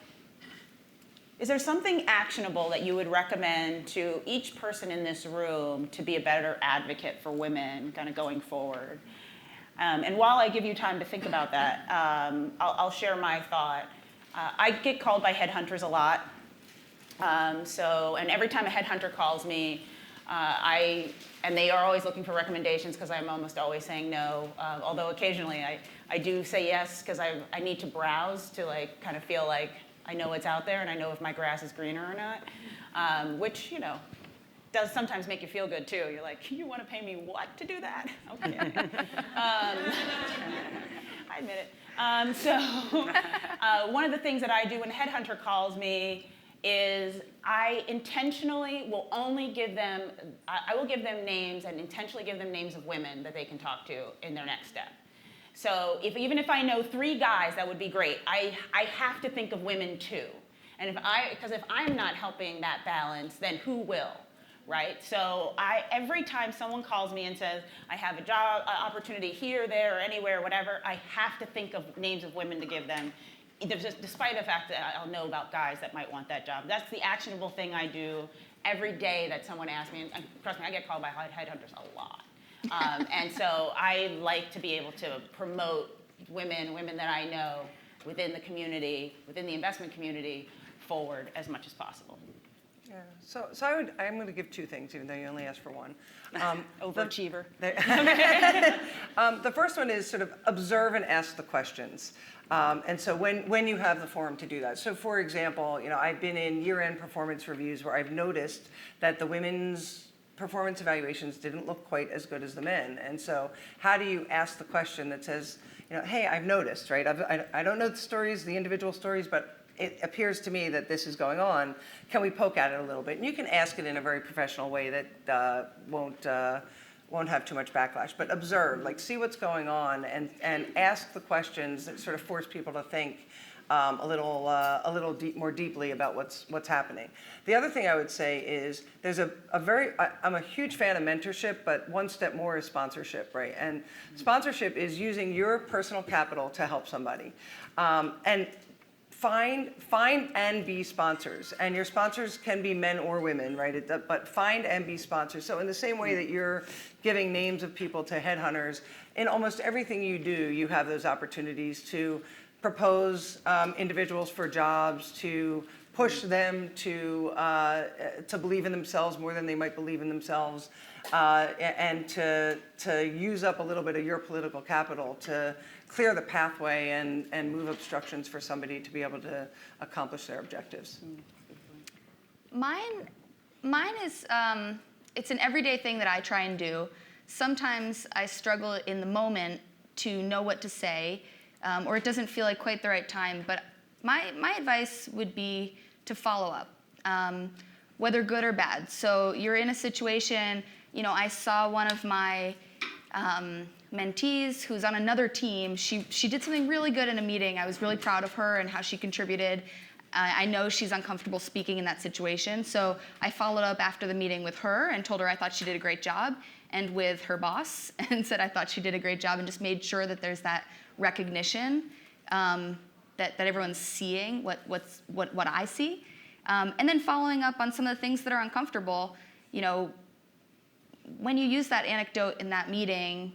is there something actionable that you would recommend to each person in this room to be a better advocate for women kind of going forward? And while I give you time to think about that, I'll share my thought. I get called by headhunters a lot. And every time a headhunter calls me, and they are always looking for recommendations because I'm almost always saying no, although occasionally I do say yes because I need to browse to kind of feel like I know what's out there and I know if my grass is greener or not, which, does sometimes make you feel good too. You're like, you want to pay me what to do that? Okay. I admit it. One of the things that I do when a headhunter calls me is I intentionally will only give them, I will give them names and intentionally give them names of women that they can talk to in their next step. So even if I know 3 guys, that would be great. I have to think of women too. And because if I'm not helping that balance, then who will, right? So every time someone calls me and says, I have a job opportunity here, there, or anywhere, whatever, I have to think of names of women to give them. Despite the fact that I'll know about guys that might want that job. That's the actionable thing I do every day that someone asks me. And trust me, I get called by headhunters a lot. And so I like to be able to promote women that I know within the community, within the investment community, forward as much as possible. Yeah. So I'm going to give 2 things, even though you only asked for 1. Overachiever. The first one is sort of observe and ask the questions. And so when you have the forum to do that. So for example, I've been in year-end performance reviews where I've noticed that the women's performance evaluations didn't look quite as good as the men. And so how do you ask the question that says, hey, I've noticed, right? I don't know the stories, the individual stories, but it appears to me that this is going on. Can we poke at it a little bit? And you can ask it in a very professional way that won't have too much backlash. But observe, see what's going on, and ask the questions that sort of force people to think a little more deeply about what's happening. The other thing I would say is there's I'm a huge fan of mentorship, but one step more is sponsorship, right? And sponsorship is using your personal capital to help somebody. And find and be sponsors, and your sponsors can be men or women, right? But find and be sponsors. So in the same way that you're giving names of people to headhunters, in almost everything you do, you have those opportunities to propose individuals for jobs, to push them to believe in themselves more than they might believe in themselves, and to use up a little bit of your political capital to clear the pathway and move obstructions for somebody to be able to accomplish their objectives. Mine is, it's an everyday thing that I try and do. Sometimes I struggle in the moment to know what to say, or it doesn't feel like quite the right time, but my advice would be to follow up, whether good or bad. So you're in a situation, I saw one of my mentees who's on another team. She did something really good in a meeting. I was really proud of her and how she contributed. I know she's uncomfortable speaking in that situation, so I followed up after the meeting with her and told her I thought she did a great job, and with her boss, and said I thought she did a great job, and just made sure that there's that recognition, that everyone's seeing what I see, and then following up on some of the things that are uncomfortable. When you use that anecdote in that meeting,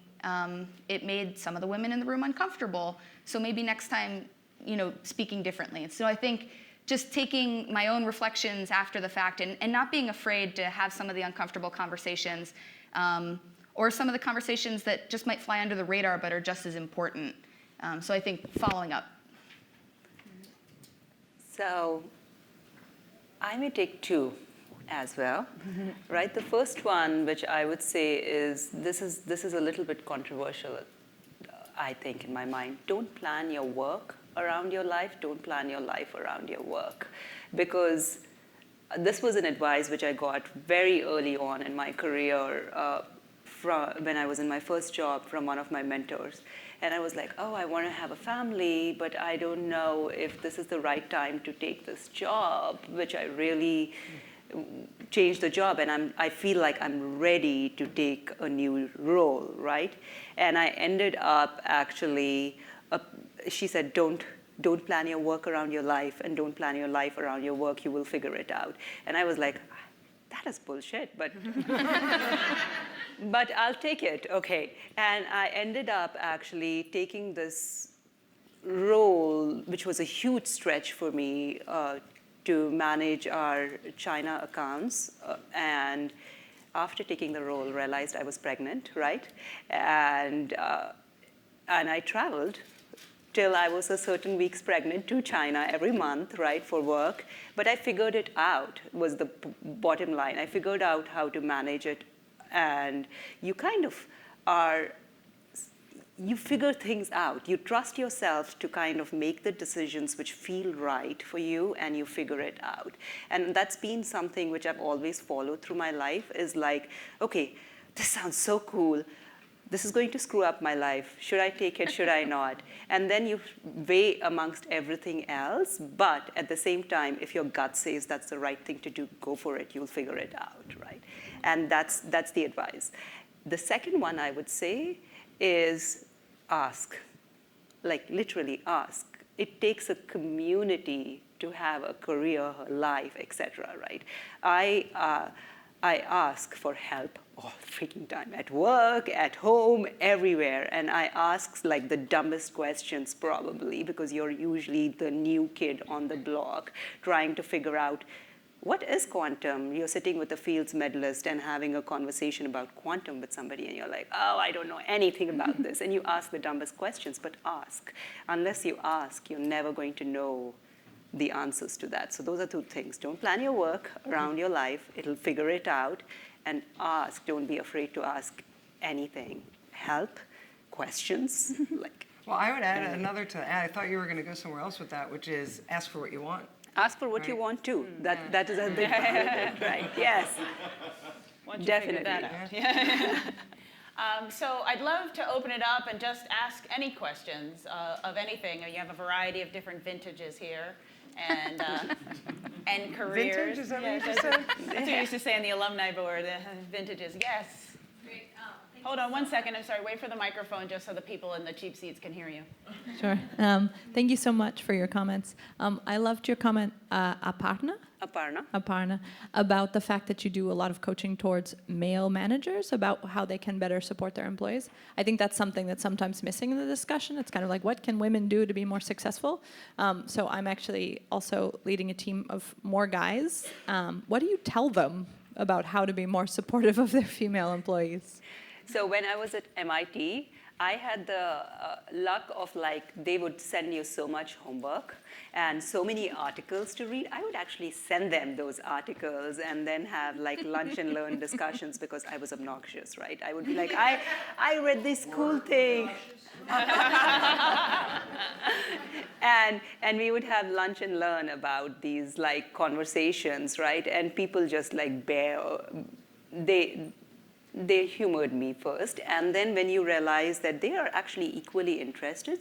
it made some of the women in the room uncomfortable. So maybe next time, speaking differently. And so I think just taking my own reflections after the fact and not being afraid to have some of the uncomfortable conversations, or some of the conversations that just might fly under the radar but are just as important. So I think following up. So I may take two as well, right? The first one, which I would say is, this is a little bit controversial, I think, in my mind. Don't plan your work around your life. Don't plan your life around your work. Because this was an advice which I got very early on in my career, when I was in my first job, from one of my mentors. And I was like, oh, I want to have a family, but I don't know if this is the right time to take this job, which I really changed the job, and I feel like I'm ready to take a new role, right? And I ended up actually, she said, don't plan your work around your life, and don't plan your life around your work, you will figure it out. And I was like, that is bullshit, but but I'll take it, okay. And I ended up actually taking this role, which was a huge stretch for me, to manage our China accounts, and after taking the role, realized I was pregnant, right? And I traveled till I was a certain weeks pregnant to China every month, right, for work. But I figured it out, was the bottom line. I figured out how to manage it, and you kind of you figure things out. You trust yourself to kind of make the decisions which feel right for you, and you figure it out. And that's been something which I've always followed through my life, is like, okay, this sounds so cool. This is going to screw up my life. Should I take it? Should I not? And then you weigh amongst everything else, but at the same time, if your gut says that's the right thing to do, go for it. You'll figure it out, right? And that's the advice. The second one I would say is ask, like literally ask. It takes a community to have a career, a life, etc., right? I ask for help all the freaking time, at work, at home, everywhere. And I ask like the dumbest questions probably, because you're usually the new kid on the block trying to figure out, what is quantum? You're sitting with a Fields medalist and having a conversation about quantum with somebody, and you're like, oh, I don't know anything about this. And you ask the dumbest questions, but ask. Unless you ask, you're never going to know the answers to that. So those are two things. Don't plan your work around your life. It'll figure it out. And ask. Don't be afraid to ask anything. Help, questions. Well, I would add another to that. I thought you were going to go somewhere else with that, which is ask for what you want. Ask for what you want too. That is a big part of it, right? Yes. Once you Definitely. figure that out. So I'd love to open it up and just ask any questions of anything. You have a variety of different vintages here, and careers. Vintage, is that what you just said? That's what we used to say on the alumni board. Vintages, yes. Great. Hold on 1 second. I'm sorry. Wait for the microphone just so the people in the cheap seats can hear you. Sure. Thank you so much for your comments. I loved your comment, Aparna, about the fact that you do a lot of coaching towards male managers about how they can better support their employees. I think that's something that's sometimes missing in the discussion. It's kind of like, what can women do to be more successful? So I'm actually also leading a team of more guys. What do you tell them about how to be more supportive of their female employees? So when I was at MIT, I had the luck of they would send you so much homework and so many articles to read. I would actually send them those articles and then have lunch and learn discussions because I was obnoxious, right? I would be like, I read this cool thing. And we would have lunch and learn about these conversations, right? And people just they humored me first, and then when you realize that they are actually equally interested,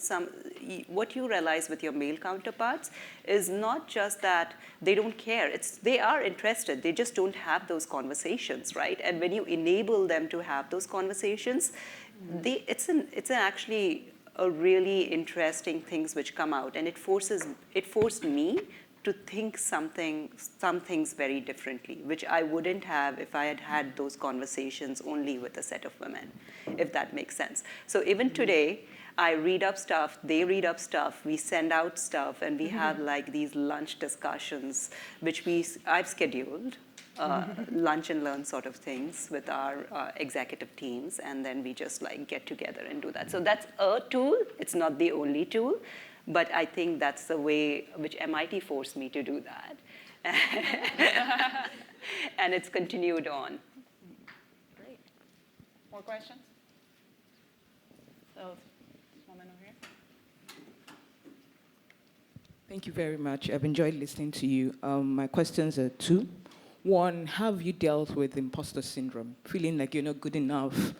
what you realize with your male counterparts is not just that they don't care, they are interested, they just don't have those conversations, right? And when you enable them to have those conversations, it's actually a really interesting things which come out, and it forced me to think some things very differently, which I wouldn't have if I had had those conversations only with a set of women, if that makes sense. So even today, I read up stuff, they read up stuff, we send out stuff, and we have these lunch discussions, which I've scheduled, lunch and learn sort of things with our executive teams, and then we just get together and do that. So that's a tool, it's not the only tool, but I think that's the way which MIT forced me to do that. And it's continued on. Great. More questions? So, this woman over here. Thank you very much. I've enjoyed listening to you. My questions are two. One, how have you dealt with imposter syndrome? Feeling like you're not good enough,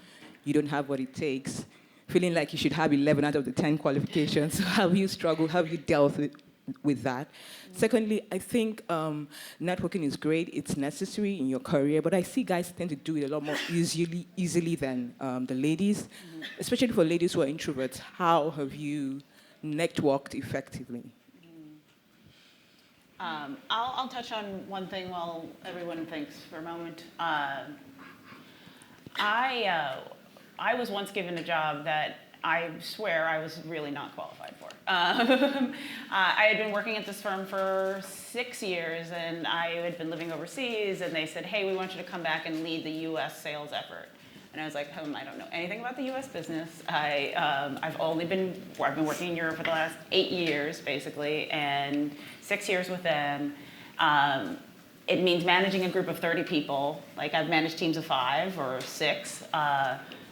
you don't have what it takes, feeling like you should have 11 out of the 10 qualifications. How have you struggled? How have you dealt with that? Secondly, I think networking is great. It's necessary in your career, but I see guys tend to do it a lot more easily than the ladies, especially for ladies who are introverts. How have you networked effectively? I'll touch on one thing while everyone thinks for a moment. I was once given a job that I swear I was really not qualified for. I had been working at this firm for 6 years, and I had been living overseas, and they said, hey, we want you to come back and lead the US sales effort. And I was like, I don't know anything about the US business. I've been working in Europe for the last 8 years, basically, and 6 years with them. It means managing a group of 30 people. I've managed teams of 5 or 6.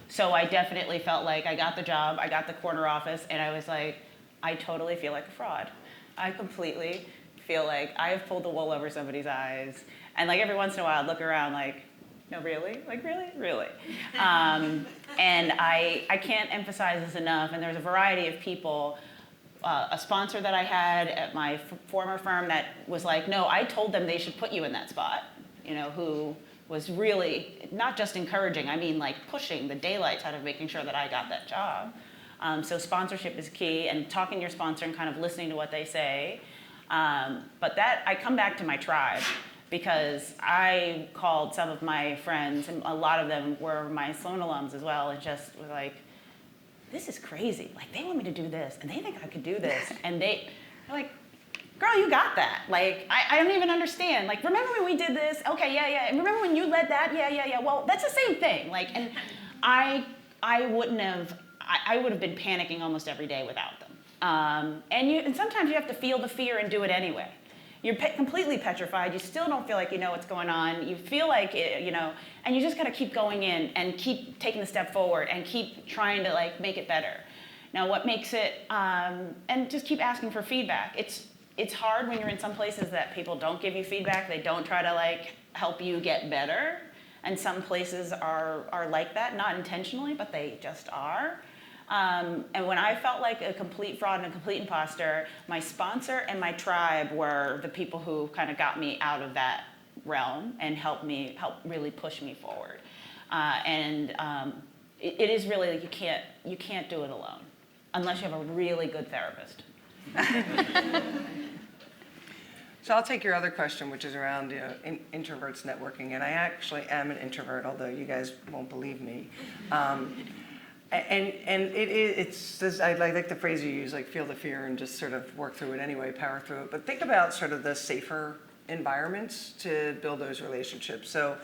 So I definitely felt like I got the job, I got the corner office, and I was like, I totally feel like a fraud. I completely feel like I have pulled the wool over somebody's eyes. And every once in a while I'd look around no, really? Really? And I can't emphasize this enough, and there's a variety of people. A sponsor that I had at my former firm that was like, no, I told them they should put you in that spot, who was really not just encouraging, I mean pushing the daylights out of making sure that I got that job. So sponsorship is key, and talking to your sponsor and kind of listening to what they say. But I come back to my tribe, because I called some of my friends, and a lot of them were my Sloan alums as well, and just was like, this is crazy. They want me to do this, and they think I could do this. And they're like, girl, you got that. I don't even understand. Remember when we did this? Okay, yeah. And remember when you led that? Yeah. Well, that's the same thing. And I would have been panicking almost every day without them. And sometimes you have to feel the fear and do it anyway. You're completely petrified. You still don't feel like you know what's going on. You feel like, and you just got to keep going in and keep taking the step forward and keep trying to make it better. Now, what makes it, and just keep asking for feedback. It's hard when you're in some places that people don't give you feedback. They don't try to help you get better. And some places are like that, not intentionally, but they just are. And when I felt like a complete fraud and a complete imposter, my sponsor and my tribe were the people who kind of got me out of that realm and helped really push me forward. It is really you can't do it alone unless you have a really good therapist. So I'll take your other question, which is around introverts networking, and I actually am an introvert, although you guys won't believe me. I like the phrase you use, feel the fear and just sort of work through it anyway, power through it. But think about sort of the safer environments to build those relationships. So,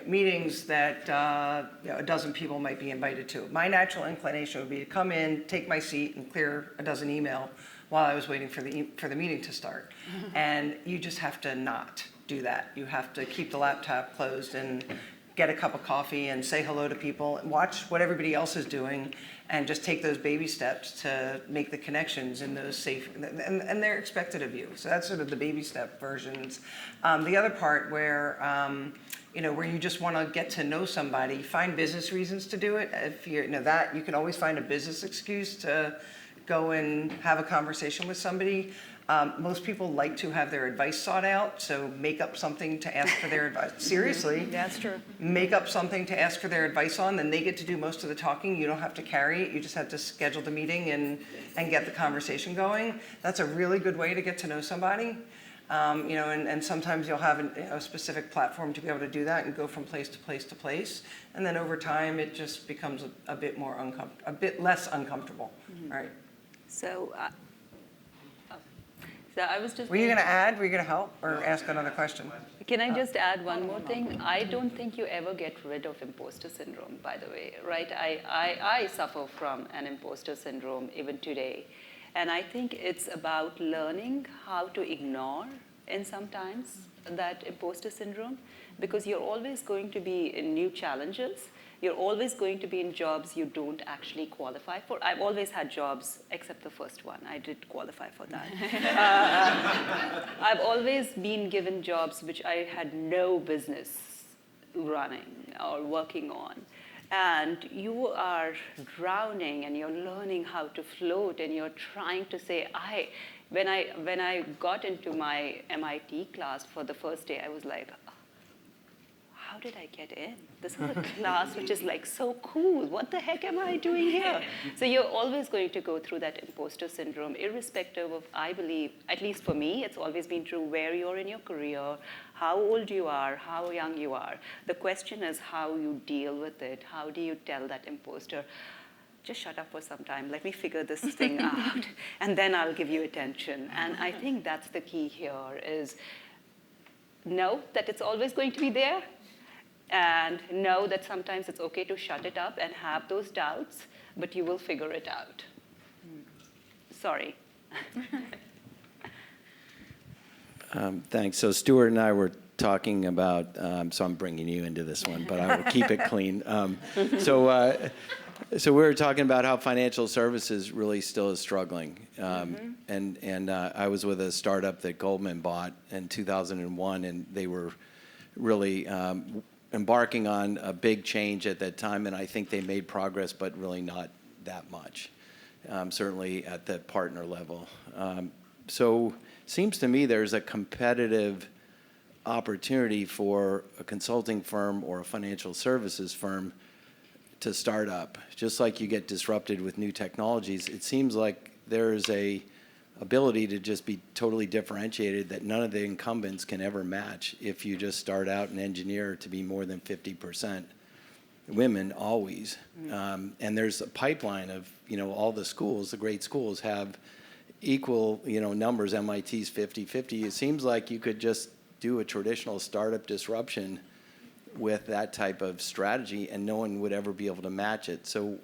meetings that a dozen people might be invited to. My natural inclination would be to come in, take my seat, and clear a dozen email while I was waiting for the meeting to start. And you just have to not do that. You have to keep the laptop closed and get a cup of coffee and say hello to people and watch what everybody else is doing, and just take those baby steps to make the connections in those safe, and they're expected of you. So that's sort of the baby step versions. The other part where, where you just want to get to know somebody, find business reasons to do it. If you know that, you can always find a business excuse to go and have a conversation with somebody. Most people like to have their advice sought out, so make up something to ask for their advice. Seriously. That's true. Make up something to ask for their advice on, then they get to do most of the talking. You don't have to carry it. You just have to schedule the meeting and get the conversation going. That's a really good way to get to know somebody. And sometimes you'll have a specific platform to be able to do that and go from place to place to place. And then over time, it just becomes a bit less uncomfortable, right? So I was just. Were you going to add? Were you going to help or ask another question? Can I just add one more thing? I don't think you ever get rid of imposter syndrome, by the way, right? I suffer from an imposter syndrome even today. And I think it's about learning how to ignore, and sometimes, that imposter syndrome, because you're always going to be in new challenges. You're always going to be in jobs you don't actually qualify for. I've always had jobs, except the first one. I did qualify for that. I've always been given jobs which I had no business running or working on. And you are drowning, and you're learning how to float, and you're trying to say, when I got into my MIT class for the first day, I was like, how did I get in? This is a class which is like so cool. What the heck am I doing here? So you're always going to go through that imposter syndrome, irrespective of, I believe, at least for me, it's always been true, where you're in your career, how old you are, how young you are. The question is how you deal with it. How do you tell that imposter, just shut up for some time, let me figure this thing out, and then I'll give you attention. And I think that's the key here, is know that it's always going to be there, and know that sometimes it's okay to shut it up and have those doubts, but you will figure it out. Sorry. Thanks. So Stuart and I were talking about, so I'm bringing you into this one, but I will keep it clean. So we were talking about how financial services really still is struggling. And I was with a startup that Goldman bought in 2001, and they were really embarking on a big change at that time, and I think they made progress, but really not that much, certainly at the partner level. So seems to me there's a competitive opportunity for a consulting firm or a financial services firm to start up. Just like you get disrupted with new technologies, it seems like there's a ability to just be totally differentiated that none of the incumbents can ever match if you just start out an engineer to be more than 50% women always. And there's a pipeline of, all the schools, the great schools have equal, numbers. MIT's 50-50. It seems like you could just do a traditional startup disruption with that type of strategy, and no one would ever be able to match it. So,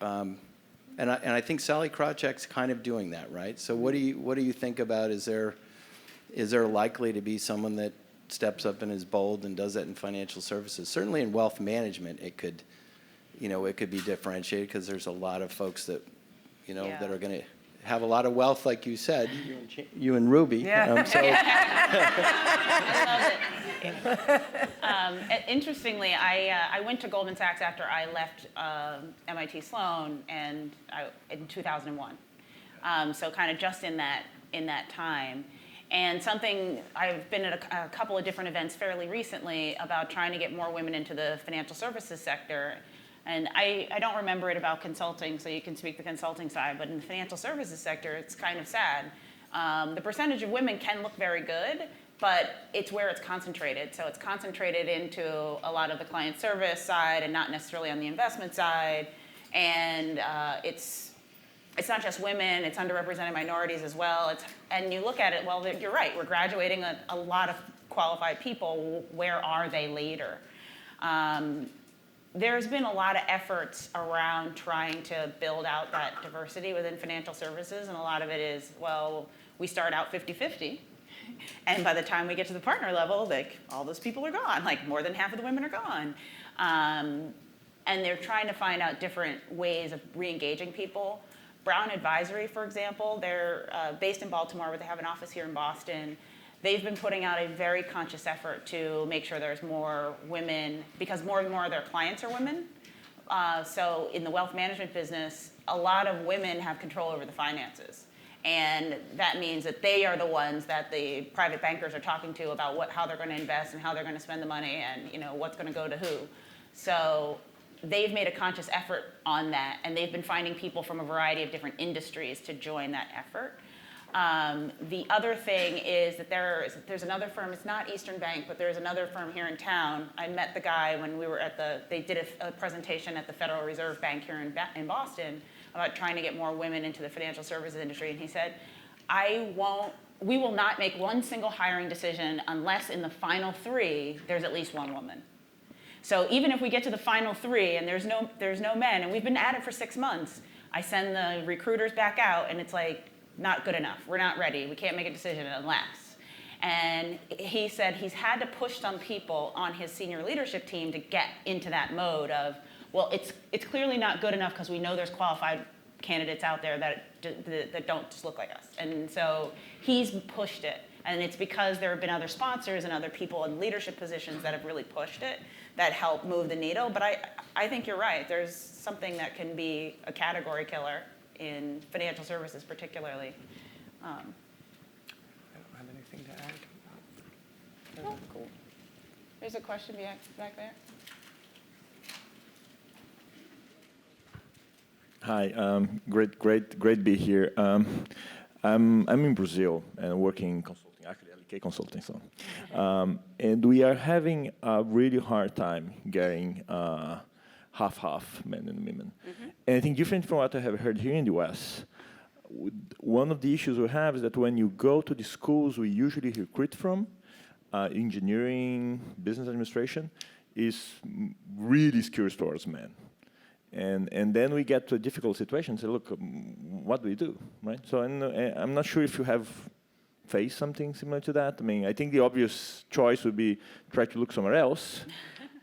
and I think Sally Krawcheck's kind of doing that, right? So what do you think about? Is there likely to be someone that steps up and is bold and does that in financial services? Certainly in wealth management, it could be differentiated, because there's a lot of folks that, that are going to have a lot of wealth, like you said, you and Ruby. Yeah. I love it. Interestingly, I went to Goldman Sachs after I left MIT Sloan in 2001. So kind of just in that time. And I've been at a couple of different events fairly recently about trying to get more women into the financial services sector. And I don't remember it about consulting, so you can speak the consulting side, but in the financial services sector, it's kind of sad. The percentage of women can look very good, but it's where it's concentrated. So it's concentrated into a lot of the client service side and not necessarily on the investment side. And it's it's not just women, it's underrepresented minorities as well. And you look at it, well, you're right, we're graduating a lot of qualified people. Where are they later? There's been a lot of efforts around trying to build out that diversity within financial services, and a lot of it is, well, we start out 50-50, and by the time we get to the partner level, like, all those people are gone, like more than half of the women are gone. And they're trying to find out different ways of re-engaging people. Brown Advisory, for example, they're based in Baltimore, but they have an office here in Boston. They've been putting out a very conscious effort to make sure there's more women, because more and more of their clients are women. So in the wealth management business, a lot of women have control over the finances. And that means that they are the ones that the private bankers are talking to about how they're going to invest and how they're going to spend the money and what's going to go to who. So they've made a conscious effort on that, and they've been finding people from a variety of different industries to join that effort. The other thing is that there's another firm, it's not Eastern Bank, but there's another firm here in town. I met the guy when we were they did a presentation at the Federal Reserve Bank here in Boston about trying to get more women into the financial services industry, and he said, we will not make one single hiring decision unless in the final 3, there's at least one woman. So even if we get to the final 3 and there's no men, and we've been at it for 6 months, I send the recruiters back out, and it's like, not good enough. We're not ready. We can't make a decision unless. And he said he's had to push some people on his senior leadership team to get into that mode of, well, it's clearly not good enough because we know there's qualified candidates out there that don't just look like us. And so he's pushed it. And it's because there have been other sponsors and other people in leadership positions that have really pushed it that help move the needle. But I think you're right. There's something that can be a category killer in financial services particularly. I don't have anything to add. Oh, cool. There's a question back there. Hi, great to be here. I'm in Brazil and working in consulting, actually LK Consulting. So, and we are having a really hard time getting half men and women. Mm-hmm. And I think different from what I have heard here in the US, one of the issues we have is that when you go to the schools we usually recruit from, engineering, business administration, is really skewed towards men. And then we get to a difficult situation and say, look, what do we do, right? So I'm not sure if you have faced something similar to that. I mean, I think the obvious choice would be try to look somewhere else.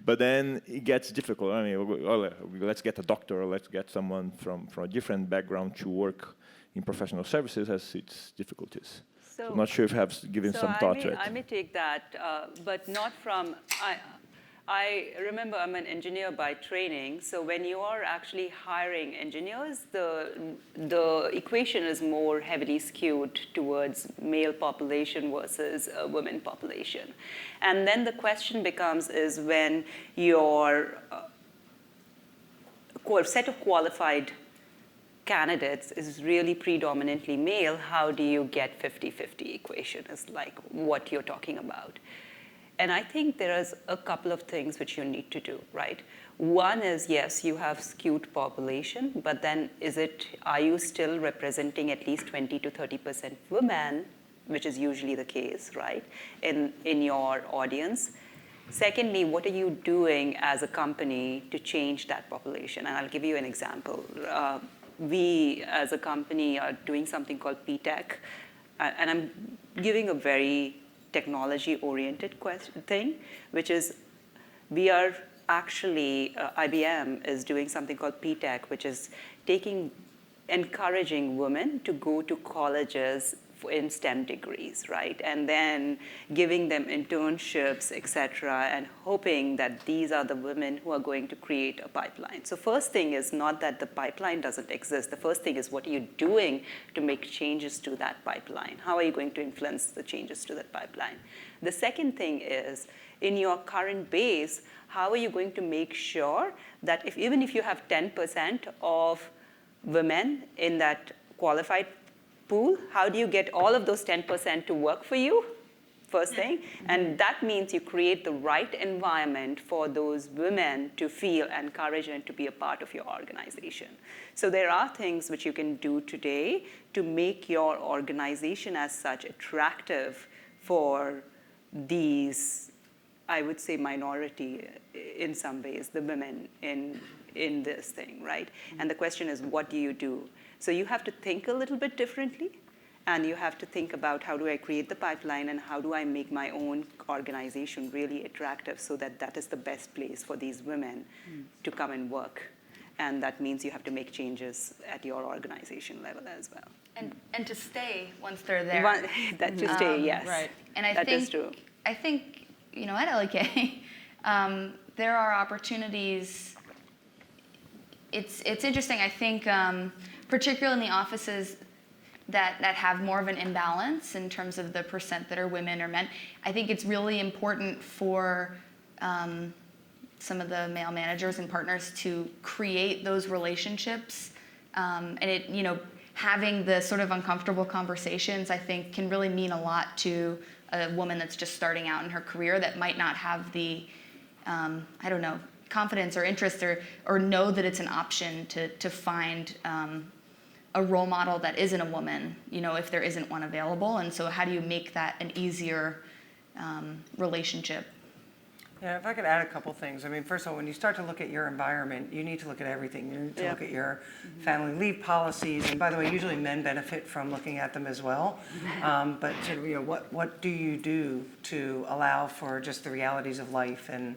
But then it gets difficult. I mean, let's get a doctor or let's get someone from a different background to work in professional services has its difficulties. So I'm not sure if you have given some thought to it. I may take that, but not from, I remember I'm an engineer by training, so when you are actually hiring engineers, the equation is more heavily skewed towards male population versus a women population. And then the question becomes is when your set of qualified candidates is really predominantly male, how do you get 50-50 equation is like what you're talking about. And I think there is a couple of things which you need to do, right? One is, yes, you have skewed population, but then are you still representing at least 20 to 30% women, which is usually the case, right, in your audience? Secondly, what are you doing as a company to change that population? And I'll give you an example. We, as a company, are doing something called PTech, and I'm giving a very technology-oriented thing, which is we are actually, IBM is doing something called PTech, which is encouraging women to go to colleges in STEM degrees, right? And then giving them internships, et cetera, and hoping that these are the women who are going to create a pipeline. So first thing is not that the pipeline doesn't exist. The first thing is what are you doing to make changes to that pipeline? How are you going to influence the changes to that pipeline? The second thing is in your current base, how are you going to make sure that even if you have 10% of women in that qualified pool, how do you get all of those 10% to work for you first thing. And that means you create the right environment for those women to feel encouraged and to be a part of your organization. So there are things which you can do today to make your organization as such attractive for these, I would say, minority in some ways, the women in this thing, right? And the question is, what do you do? So you have to think a little bit differently. And you have to think about how do I create the pipeline and how do I make my own organization really attractive so that that is the best place for these women to come and work. And that means you have to make changes at your organization level as well. And to stay once they're there. That to stay, yes. Right. And I That think, is true. I think, at LEK, there are opportunities. It's interesting. I think, particularly in the offices that have more of an imbalance in terms of the percent that are women or men, I think it's really important for some of the male managers and partners to create those relationships, and having the sort of uncomfortable conversations, I think, can really mean a lot to a woman that's just starting out in her career that might not have the, confidence or interest or know that it's an option to find a role model that isn't a woman, if there isn't one available. And so how do you make that an easier relationship? Yeah, if I could add a couple things. I mean, first of all, when you start to look at your environment, you need to look at everything. You need to look at your family leave policies. And by the way, usually men benefit from looking at them as well. But what do you do to allow for just the realities of life and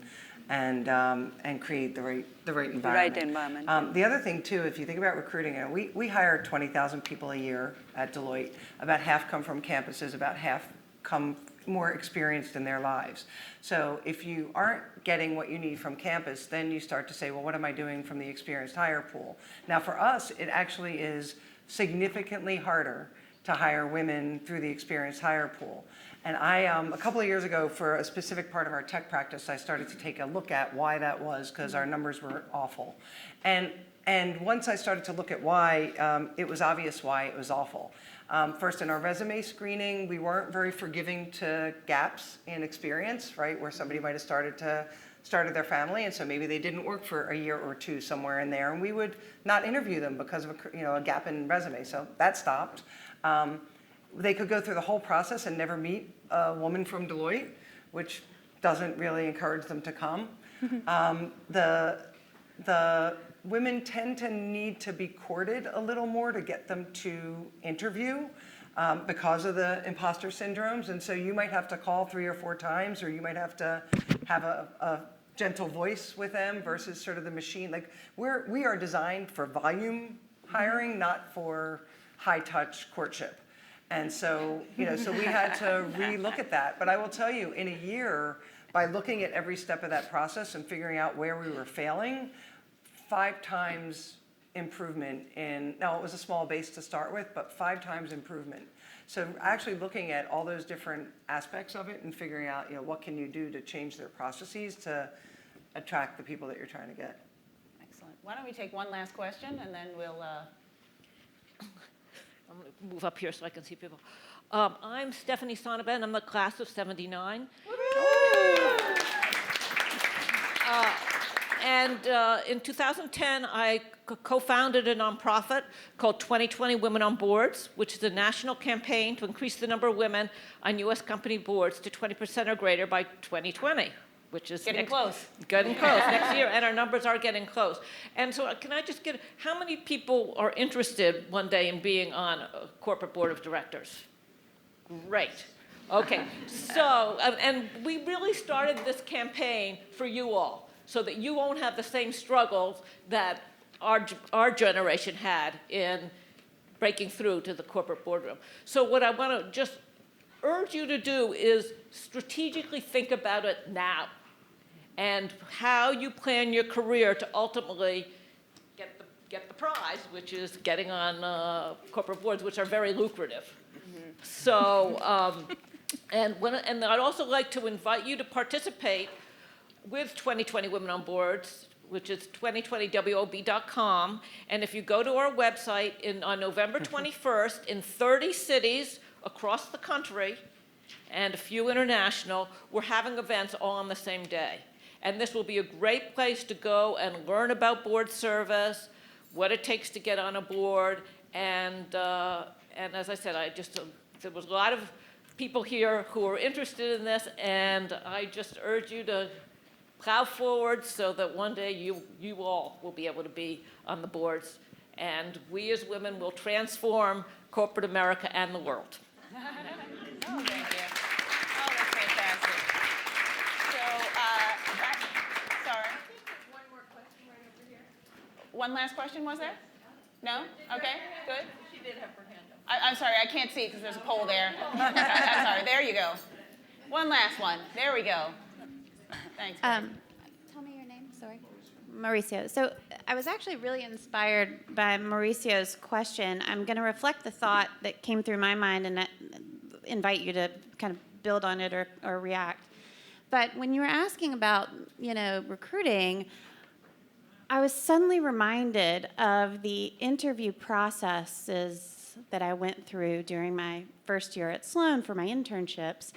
create the right environment? Right environment. The other thing too, if you think about recruiting, we hire 20,000 people a year at Deloitte. About half come from campuses, about half come more experienced in their lives. So if you aren't getting what you need from campus, then you start to say, well, what am I doing from the experienced hire pool? Now for us, it actually is significantly harder to hire women through the experienced hire pool. And I, a couple of years ago, for a specific part of our tech practice, I started to take a look at why that was, because our numbers were awful. And once I started to look at why, it was obvious why it was awful. First, in our resume screening, we weren't very forgiving to gaps in experience, right? Where somebody might have started their family, and so maybe they didn't work for a year or two somewhere in there, and we would not interview them because of a gap in resume. So that stopped. They could go through the whole process and never meet a woman from Deloitte, which doesn't really encourage them to come. The women tend to need to be courted a little more to get them to interview because of the imposter syndromes. And so you might have to call 3 or 4 times, or you might have to have a gentle voice with them versus sort of the machine. Like we are designed for volume hiring, not for high touch courtship. And so, so we had to re-look at that. But I will tell you, in a year, by looking at every step of that process and figuring out where we were failing, 5 times improvement now it was a small base to start with, but 5 times improvement. So actually looking at all those different aspects of it and figuring out, what can you do to change their processes to attract the people that you're trying to get. Excellent. Why don't we take one last question, and then we'll... I'm going to move up here so I can see people. I'm Stephanie Sonnabend. I'm the class of '79. In 2010, I co-founded a nonprofit called 2020 Women on Boards, which is a national campaign to increase the number of women on U.S. company boards to 20% or greater by 2020. Which is getting close. Getting close next year, and our numbers are getting close. And so can I just get, how many people are interested one day in being on a corporate board of directors? Great. Okay, so, and we really started this campaign for you all, so that you won't have the same struggles that our generation had in breaking through to the corporate boardroom. So what I want to just urge you to do is strategically think about it now, and how you plan your career to ultimately get the prize, which is getting on corporate boards, which are very lucrative. So, and I'd also like to invite you to participate with 2020 Women on Boards, which is 2020wob.com. And if you go to our website on November 21st in 30 cities across the country, and a few international. We're having events all on the same day. And this will be a great place to go and learn about board service, what it takes to get on a board, and as I said, there was a lot of people here who are interested in this, and I just urge you to plow forward so that one day you all will be able to be on the boards, and we as women will transform corporate America and the world. Oh, thank you. Oh, that's fantastic. So, sorry. One more question right over here. One last question, was there? No? Okay, good. She did have her hand up. I'm sorry, I can't see because there's a pole there. I'm sorry, there you go. One last one. There we go. Thanks. Tell me your name, sorry. Mauricio. So I was actually really inspired by Mauricio's question. I'm going to reflect the thought that came through my mind and invite you to kind of build on it or react. But when you were asking about, recruiting, I was suddenly reminded of the interview processes that I went through during my first year at Sloan for my internships.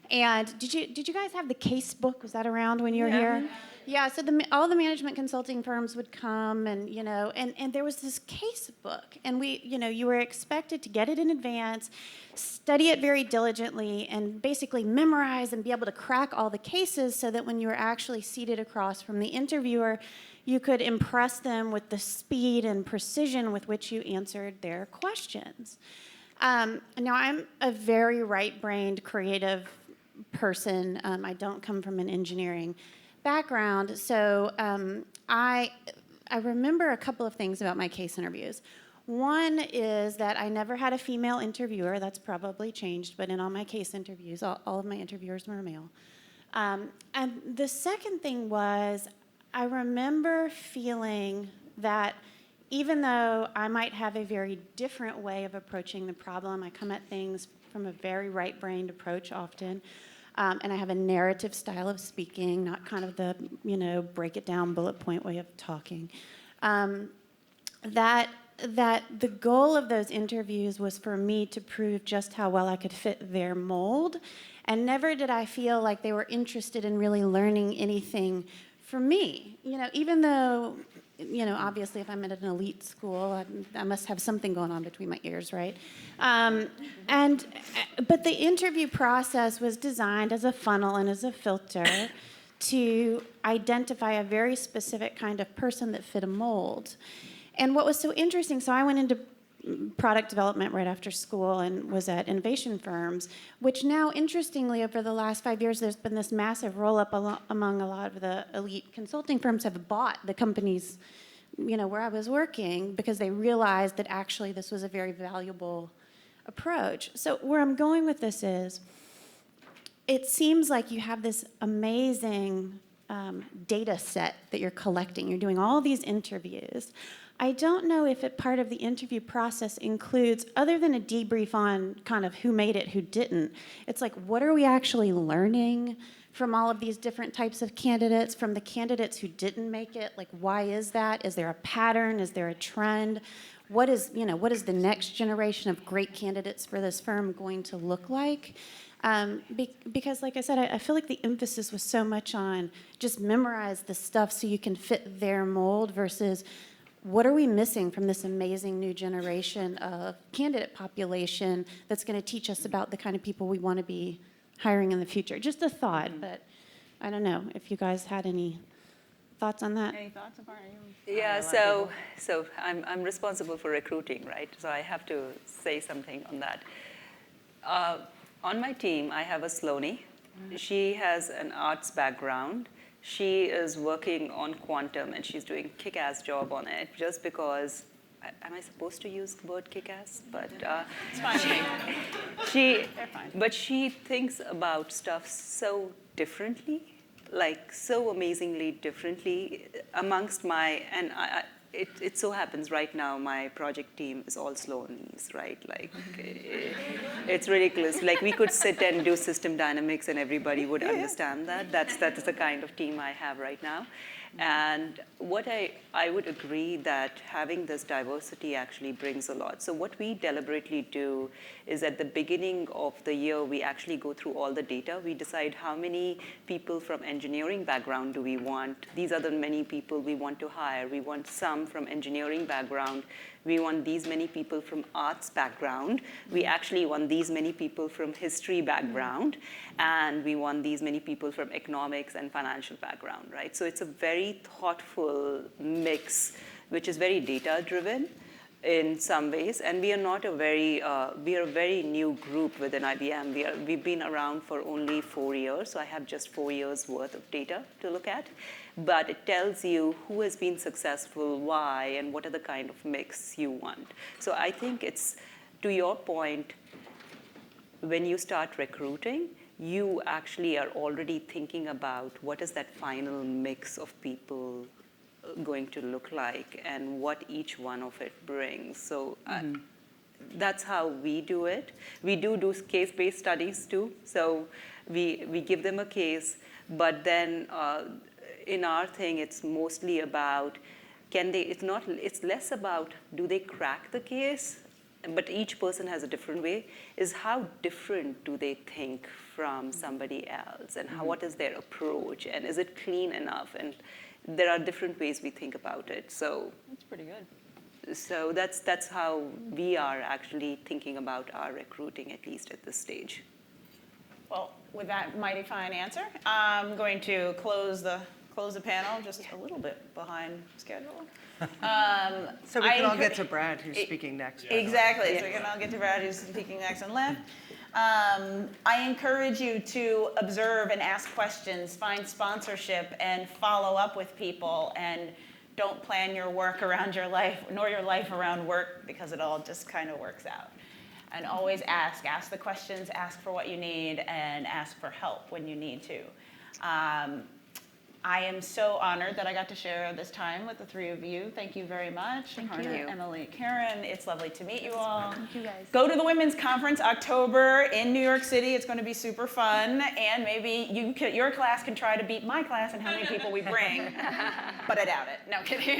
And did you guys have the case book? Was that around when you were here? Yeah, so all the management consulting firms would come and, and there was this case book. And you were expected to get it in advance, study it very diligently, and basically memorize and be able to crack all the cases so that when you were actually seated across from the interviewer, you could impress them with the speed and precision with which you answered their questions. Now, I'm a very right-brained, creative person. I don't come from an engineering background, so I remember a couple of things about my case interviews. One is that I never had a female interviewer. That's probably changed, but in all my case interviews, all of my interviewers were male. And the second thing was I remember feeling that even though I might have a very different way of approaching the problem, I come at things from a very right-brained approach often, and I have a narrative style of speaking, not kind of the, break it down, bullet point way of talking. That the goal of those interviews was for me to prove just how well I could fit their mold, and never did I feel like they were interested in really learning anything from me. Even though, obviously if I'm at an elite school, I must have something going on between my ears, right? But the interview process was designed as a funnel and as a filter to identify a very specific kind of person that fit a mold. And what was so interesting, so I went into product development right after school and was at innovation firms, which now, interestingly, over the last 5 years, there's been this massive roll-up among a lot of the elite consulting firms have bought the companies, where I was working because they realized that actually this was a very valuable approach. So where I'm going with this is, it seems like you have this amazing data set that you're collecting. You're doing all these interviews. I don't know if part of the interview process includes, other than a debrief on kind of who made it, who didn't, it's like, what are we actually learning from all of these different types of candidates, from the candidates who didn't make it? Like, why is that? Is there a pattern? Is there a trend? What is the next generation of great candidates for this firm going to look like? Because, like I said, I feel like the emphasis was so much on just memorize the stuff so you can fit their mold versus what are we missing from this amazing new generation of candidate population that's going to teach us about the kind of people we want to be hiring in the future? Just a thought, but I don't know if you guys had any thoughts on that. Any thoughts, Aparna? Yeah, so I'm responsible for recruiting, right? So I have to say something on that. On my team, I have a Sloanie. She has an arts background. She is working on quantum, and she's doing a kick-ass job on it just because, am I supposed to use the word kick-ass? But It's fine. but she thinks about stuff so differently, like so amazingly differently amongst it so happens right now my project team is all Sloanies, right? Like, it's ridiculous. Like, we could sit and do system dynamics and everybody would understand that. That's the kind of team I have right now. And what I would agree that having this diversity actually brings a lot. So what we deliberately do is at the beginning of the year, we actually go through all the data. We decide how many people from engineering background do we want. These are the many people we want to hire. We want some from engineering background. We want these many people from arts background. We actually want these many people from history background. And we want these many people from economics and financial background, right? So it's a very thoughtful mix, which is very data-driven in some ways. And we are not a very new group within IBM. We've been around for only 4 years, so I have just 4 years worth of data to look at. But it tells you who has been successful, why, and what are the kind of mix you want. So I think it's, to your point, when you start recruiting, you actually are already thinking about what is that final mix of people going to look like and what each one of it brings. So that's how we do it. We do case-based studies too. So we give them a case, but then in our thing, it's mostly about it's less about do they crack the case, but each person has a different way, is how different do they think from somebody else, and what is their approach, and is it clean enough? And there are different ways we think about it. So That's pretty good. So that's how we are actually thinking about our recruiting, at least at this stage. Well, with that mighty fine answer, I'm going to close the panel just a little bit behind schedule. So we can all get to Brad, who's speaking next. Exactly. So we can all get to Brad, who's speaking next and left. I encourage you to observe and ask questions, find sponsorship, and follow up with people. And don't plan your work around your life, nor your life around work, because it all just kind of works out. And always ask. Ask the questions, ask for what you need, and ask for help when you need to. I am so honored that I got to share this time with the three of you. Thank you very much. Thank Aparna, you. Emily, Karen, it's lovely to meet you all. Thank you, guys. Go to the Women's Conference October in New York City. It's going to be super fun. And maybe your class can try to beat my class and how many people we bring. But I doubt it. No, kidding.